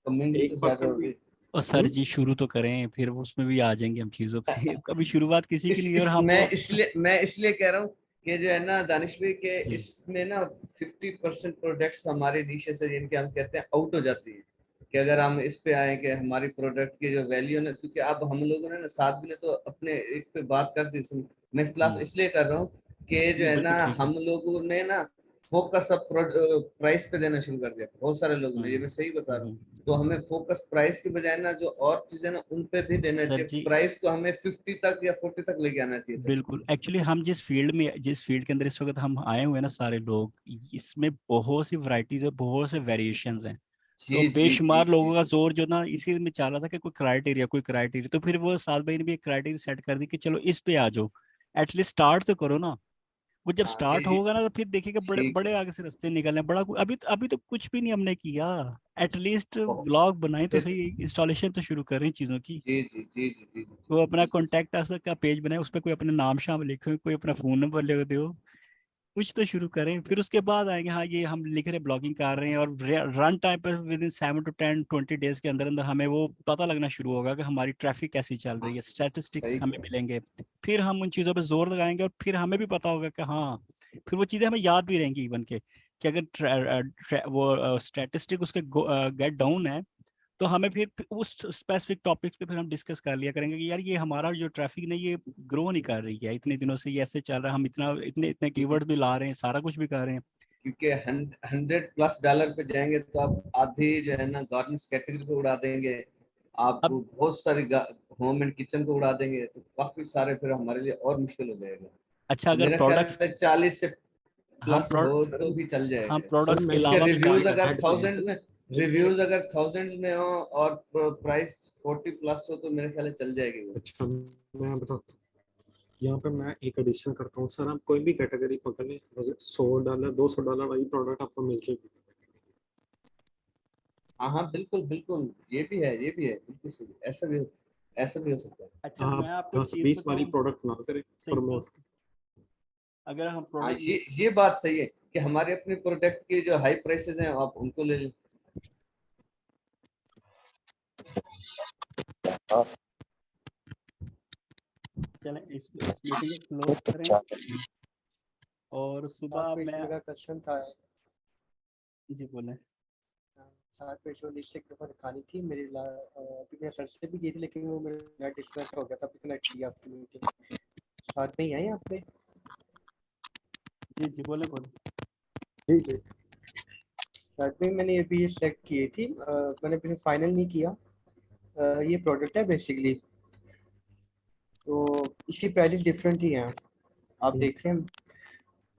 कमिंग है। भी तो एक ज्यादा परसेंट होगी। भी। और सर जी शुरू तो करें, फिर उसमें भी आ जाएंगे हम चीज़ों पे। कभी शुरुआत किसी की नहीं है और हम वो मैं इसलिए कह रहा हूँ कि जो है ना दानिश भाई के जी इसमें ना 50% प्रोडक्ट्स हमारे नीचे से जिनके हम कहते हैं आउट हो जाती है, कि अगर हम इस पे आए कि हमारी प्रोडक्ट की जो वैल्यू ना, क्योंकि अब हम लोगों ने ना साथ में तो अपने एक पे बात कर दी। मैं खिलाफ इसलिए कर रहा हूँ कि जो है बिल्कुल ना ठीक है। हम लोगों ने ना फोकस अब प्राइस पे देना शुरू कर दिया, बहुत सारे लोगों ने, ये मैं सही बता रहा हूँ। तो हमें फोकस प्राइस के बजाय ना जो और चीजें ना उन पे भी देना सर चाहिए। जी प्राइस को हमें 50 तक या 40 तक लेके आना चाहिए था। बिल्कुल, एक्चुअली हम जिस फील्ड के अंदर इस वक्त हम आए हुए हैं ना सारे लोग, इसमें बहुत सी वैरायटीज और बहुत से वेरिएशंस हैं। तो जी जी जी बेशुमार जी लोगों का जी। जोर जो ना इसी में चाह रहा था कि कोई क्राइटेरिया, तो फिर वो साल भाई ने भी एक क्राइटेरिया सेट कर दी कि चलो इस पे आ जाओ, एटलीस्ट स्टार्ट तो करो ना। वो जब हाँ स्टार्ट ये होगा ना तो फिर देखिएगा बड़े ठीक बड़े है। आगे से रास्ते निकलने बड़ा अभी तो कुछ भी नहीं हमने किया। एटलीस्ट बहुत- ब्लॉग बनाए तो फिर सही, इंस्टॉलेशन तो शुरू करें चीज़ों की। जी जी जी जी जी जी, वो अपना बिल्कुल सही। कॉन्टैक्ट अस का पेज बनाए, उस पर कोई अपना नाम शाम लिखे, कोई अपना फ़ोन नंबर लिख दो, कुछ तो शुरू करें, फिर उसके बाद आएंगे हाँ ये हम लिख रहे ब्लॉगिंग कर रहे हैं, और रन टाइम पर विद इन 7 to 10 20 डेज के अंदर अंदर हमें वो पता लगना शुरू होगा कि हमारी ट्रैफिक कैसी चल रही हाँ है, सही स्टैटिस्टिक्स हमें कह रहे मिलेंगे। फिर हम उन चीज़ों पर जोर लगाएंगे और फिर हमें भी पता होगा कि हाँ, फिर वो चीज़ें हमें याद भी रहेंगी इवन के कि अगर वो स्टैटिस्टिक उसके गेट डाउन है, तो हमें फिर उस स्पेसिफिक टॉपिक्स पे फिर हम डिस्कस कर लिया करेंगे कि यार ये हमारा जो ट्रैफिक नहीं ये ग्रो नहीं कर रही है, इतने दिनों से ये ऐसे चल रहा है, हम इतना इतने इतने हैं। कीवर्ड भी ला रहे हैं, सारा कुछ भी कर रहे हैं। क्योंकि $100+ पे जाएंगे तो आप आधी जो है ना गार्मेंट्स कैटेगरी को उड़ा देंगे, आप अब बहुत सारी होम एंड किचन को उड़ा देंगे, तो काफी सारे फिर हमारे लिए और मुश्किल हो जाएगा। अच्छा, तो अगर मेरा ख्याल प्रोडक्ट्स में 40 से हम प्लस प्रो हो सर तो भी चल हम जाएगा। सर प्रोडक्ट्स के मैं उसके अलावा भी काम रिव्यूज कर अगर ऐड पे थाउजेंड में रिव्यूज अगर थाउजेंड में हो और प्राइस 40+ हो तो मेरे ख्याल में चल जाएगी वो। अच्छा मैं बताता हूँ, यहाँ पे मैं एक एडिशन करता हूँ सर, आप कोई भी कैटेगरी पकड़ लें, $100 $200 वाली प्रोडक्ट आपको मिल जाएगी। हाँ हाँ बिल्कुल बिल्कुल, ये भी है बिल्कुल सही, ऐसा भी ऐसा भी हो सकता है। अच्छा मैं आप आपको 10-20 वाली बताऊं, प्रोडक्ट ना करें प्रमोट। अगर हम हाँ, प्रोडक्ट ये बात सही है कि हमारे अपने प्रोडक्ट के जो हाई प्राइसेस हैं आप उनको ले लें। चलें इस मीटिंग को क्लोज करें, और सुबह मैं मेरा क्वेश्चन था जी बोलें। साथ पे जो लिस्ट एक दफा दिखानी थी मेरी मैं सर से भी की थी, लेकिन वो मेरा डिस्कनेक्ट हो गया था, कनेक्ट किया आपकी मीटिंग। साथ में ही है यहाँ पे? जी बोले जी जी, साथ में मैंने ये भी सेलेक्ट की थी, मैंने अभी फाइनल नहीं किया। ये प्रोडक्ट है बेसिकली, तो इसकी प्राइसेस डिफरेंट ही हैं, आप देख रहे हैं।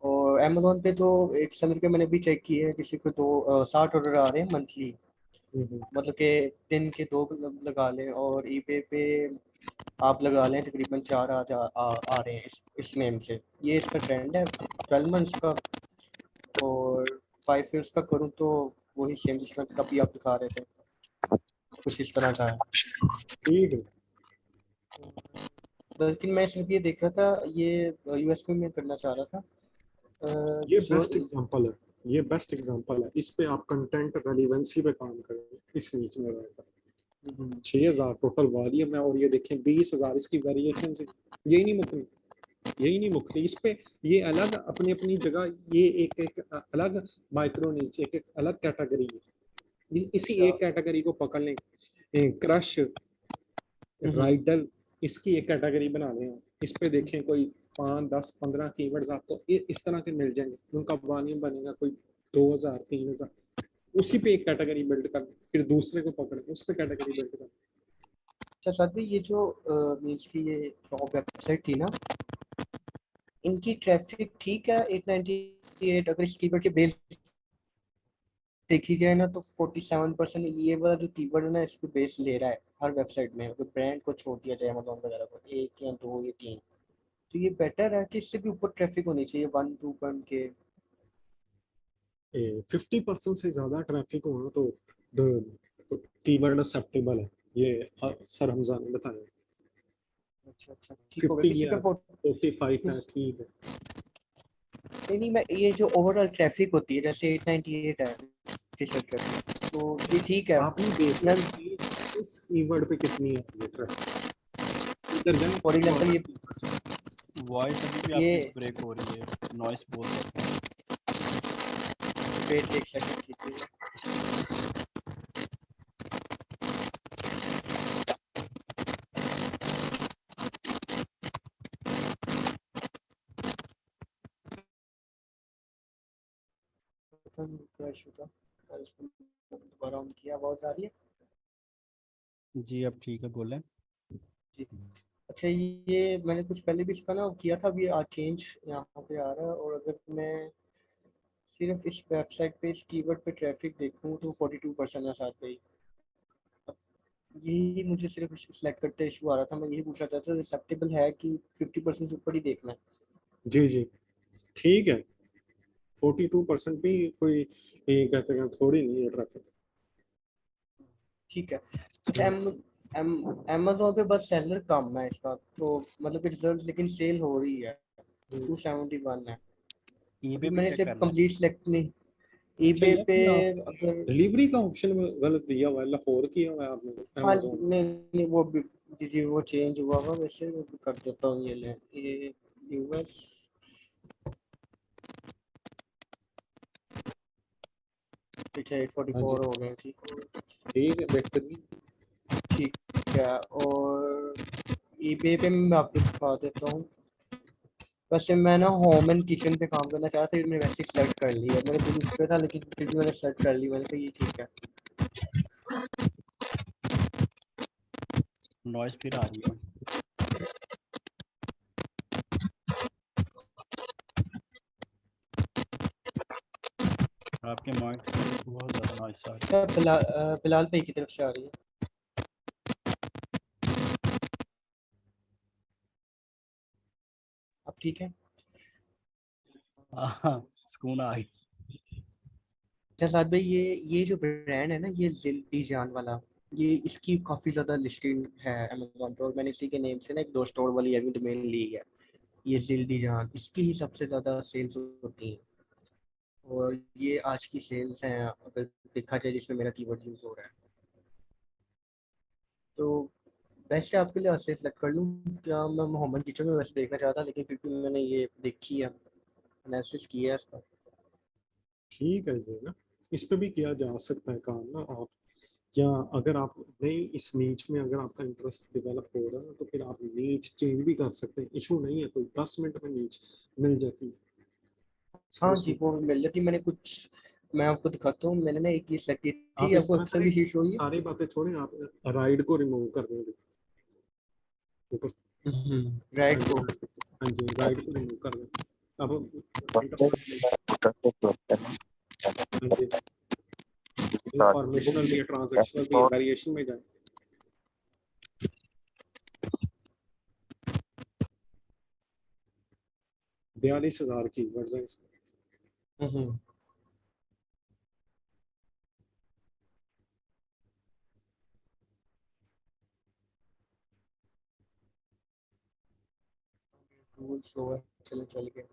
और अमेज़ोन पे तो एक सेलर के मैंने भी चेक किए हैं, किसी को तो 60 ऑर्डर आ रहे हैं मंथली, मतलब कि दिन के 2 लगा लें, और ईबे पे आप लगा लें तकरीबन 4 आ रहे हैं इस नेम से। ये इसका ट्रेंड है 12 मंथ्स का, और 5 ईयर्स का करूँ तो वही सेम जिस तरह का भी आप दिखा रहे थे, कुछ इस तरह का है। ठीक है, लेकिन मैं सिर्फ ये देख रहा था, ये यूएस में मैं करना चाह रहा था। ये जो बेस्ट एग्जांपल है, ये बेस्ट एग्जांपल है। इस पे आप कंटेंट रेलेवेंसी पे काम करेंगे इस नीच में रहकर। 6000 टोटल वॉल्यूम है, और ये देखें 20,000 इसकी वेरिएशन से यही नहीं मुकती इस पे। ये अलग अपनी अपनी जगह, ये एक अलग माइक्रो नीच, एक अलग कैटेगरी है। इसी एक कैटेगरी को पकड़ लें, क्रश, राइडल, इसकी एक कैटेगरी बना लें। इस पे देखें कोई 5, 10, 15 कीवर्ड्स आपको इस तरह के मिल जाएंगे, उनका वॉल्यूम बनेगा कोई 2000, 3000। उसी पे एक कैटेगरी बिल्ड कर, फिर दूसरे को पकड़ उस पे कैटेगरी बिल्ड कर। अच्छा साथ में ये जो मीन्स की ये टॉप वेबसाइट थी ना, इनकी ट्रैफिक ठीक है 898, अगर इस कीवर्ड के बेस देखी जाए ना तो 47% ये वाला जो कीवर्ड है ना इसको बेस ले रहा है हर वेबसाइट में। अगर ब्रांड को छोड़ दिया जाए अमेज़न वगैरह को, 1 या 2 या 3, तो ये बेटर है कि इससे भी ऊपर ट्रैफिक होनी चाहिए 1-2 पॉइंट के। 50% से ज्यादा ट्रैफिक होना तो कीवर्ड एक्सेप्टेबल है, ये सर हमजा ने बताया। अच्छा अच्छा, ठीक होगा। 50 किसी या पे 45 है, ठीक है। नहीं मैं ये जो ओवरऑल ट्रैफिक होती है जैसे 898 है किसी पे, तो ये ठीक है। आपने देखना कि इस कीवर्ड पे कितनी है ये ट्रैफिक, इधर जाए फॉर एग्जांपल ये वॉइस अभी भी ये आपकी ब्रेक हो रही है, नॉइस बहुत है। वेट एक सेकंड कीजिए। क्रैश होता और इसको दोबारा ऑन किया, आवाज आ रही है? जी अब ठीक है, बोलें। जी अच्छा, ये मैंने कुछ पहले भी इसका ना किया था, अभी आज चेंज यहाँ पे आ रहा है। और अगर मैं सिर्फ इस वेबसाइट पे इस कीवर्ड पे ट्रैफिक देखूँ तो 42% है साथ पे। यही मुझे सिर्फ सिलेक्ट करते इशू आ रहा था, मैं यही पूछना चाहता था एक्सेप्टेबल है कि 50% से ऊपर ही देखना है? जी जी ठीक है, 42% भी कोई ये कहते हैं थोड़ी नहीं है ट्रैफिक। ठीक है। अच्छा अमेज़न पे बस सेलर कम है इसका, तो मतलब कि रिजल्ट लेकिन सेल हो रही है 271 है। ईबे अभी पे मैंने चेक सिर्फ करना है। कंप्लीट सेलेक्ट नहीं, अच्छा ईबे यार, पे ये आप अगर डिलीवरी का ऑप्शन गलत दिया हुआ है, लाहौर किया हुआ है आपने हाँ अमेज़न। नहीं वो भी जी जी वो चेंज हुआ हुआ, वैसे वो भी कर देता हूँ। ये ले ये यूएस पीछे हाँ जी 844 हो गए। ठीक ठीक है, बेहतरीन। ठीक है। और ईबे पे मैं आपको दिखा देता हूँ। वैसे मैं ना होम एंड किचन पे काम करना चाह रहा था, ये मैंने वैसे सेलेक्ट कर लिया। मेरे दिल उस पे था लेकिन फिर भी मैंने सेलेक्ट कर ली, मैंने कहा ये ठीक है। नॉइस फिर आ रही है। आपके माइक से बहुत ज़्यादा नॉइस आ रही है। बिलाल भाई की तरफ से आ रही है। अब ठीक है? हाँ सुकून आ गई। अच्छा साद भाई, ये जो ब्रांड है ना, ये दिलजान वाला, ये इसकी काफ़ी ज़्यादा लिस्टिंग है अमेजोन पर, और मैंने इसी के नेम से ना एक 2 स्टोर वाली अभी डोमेन ली है, ये जिल्दी जहान, इसकी ही सबसे ज़्यादा सेल्स होती हैं, और ये आज की सेल्स हैं अगर देखा जाए जिसमें मेरा कीवर्ड यूज़ हो रहा है। तो बेस्ट है आपके लिए आज से सेलेक्ट कर लूँ क्या? मैं मोहम्मद किचन में वैसे देखना चाहता, लेकिन क्योंकि मैंने ये देखी है, एनालिसिस किया है इसका। ठीक है ये ना, इस पे भी किया जा सकता है काम ना आप, या अगर आप नहीं इस नीच में अगर आपका इंटरेस्ट डेवलप हो रहा है तो फिर आप नीच चेंज भी कर सकते हैं, इशू नहीं है कोई, 10 मिनट में नीच मिल जाती है। हाँ सर्च जी, में वो मिल जाती। मैंने कुछ, मैं आपको दिखाता हूँ, मैंने ना एक ये सेलेक्ट की आप थी, इस आपको तरह एक्सेल की करें, शीट हुई है। सारी बातें छोड़ें, आप राइड को रिमूव कर देंगे ऊपर। राइट हाँ जी, को, हाँ जी, राइड को रिमूव कर दें। अब हाँ जी, इंफॉर्मेशनल या ट्रांजैक्शनल भी वेरिएशन में जाए। बयालीस हजार की वर्जन। टूल स्लो है, चलो चल गया।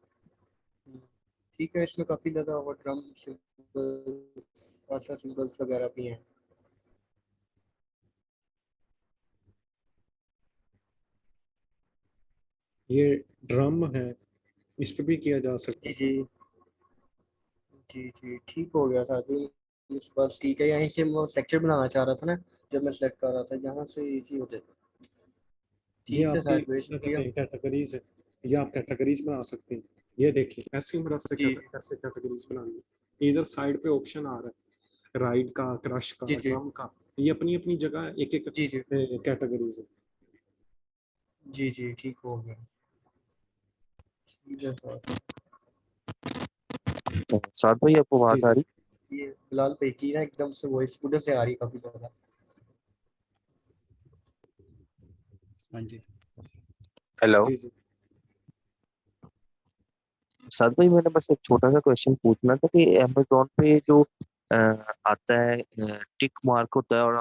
ठीक है, इसमें काफ़ी ज़्यादा और ड्रम सिंबल्स, आशा सिंबल्स वगैरह भी हैं। ये ड्रम है, इस पे भी किया जा सकता जी है। जी जी जी, ठीक हो गया साथी, इस बस ठीक है। यहीं से मैं स्ट्रक्चर बनाना चाह रहा था ना, जब मैं सेलेक्ट कर रहा था, यहाँ से इजी हो जाए। ये ठीक है आपकी साहब, क्या कहते शुक्रिया। हैं कैटेगरीज है, ये आप कैटेगरीज बना सकते हैं। ये देखिए ऐसे में से जी कैसे कैटेगरीज बनानी है, इधर साइड पे ऑप्शन आ रहा है, राइड का, क्रश का, जी जी ड्रम का, ये अपनी अपनी जगह एक एक जी जी कैटेगरीज है। जी जी, ठीक हो गया। ठीक है साहब, साथ भाई आपको जी आवाज आ जी, रही? ये फिलहाल पे की ना एकदम से वॉइस उधर से आ रही काफ़ी ज़्यादा। हाँ जी। हेलो जी जी, साथ भाई, मैंने बस एक छोटा सा क्वेश्चन पूछना था कि अमेजोन पे जो आता है टिक मार्क होता है और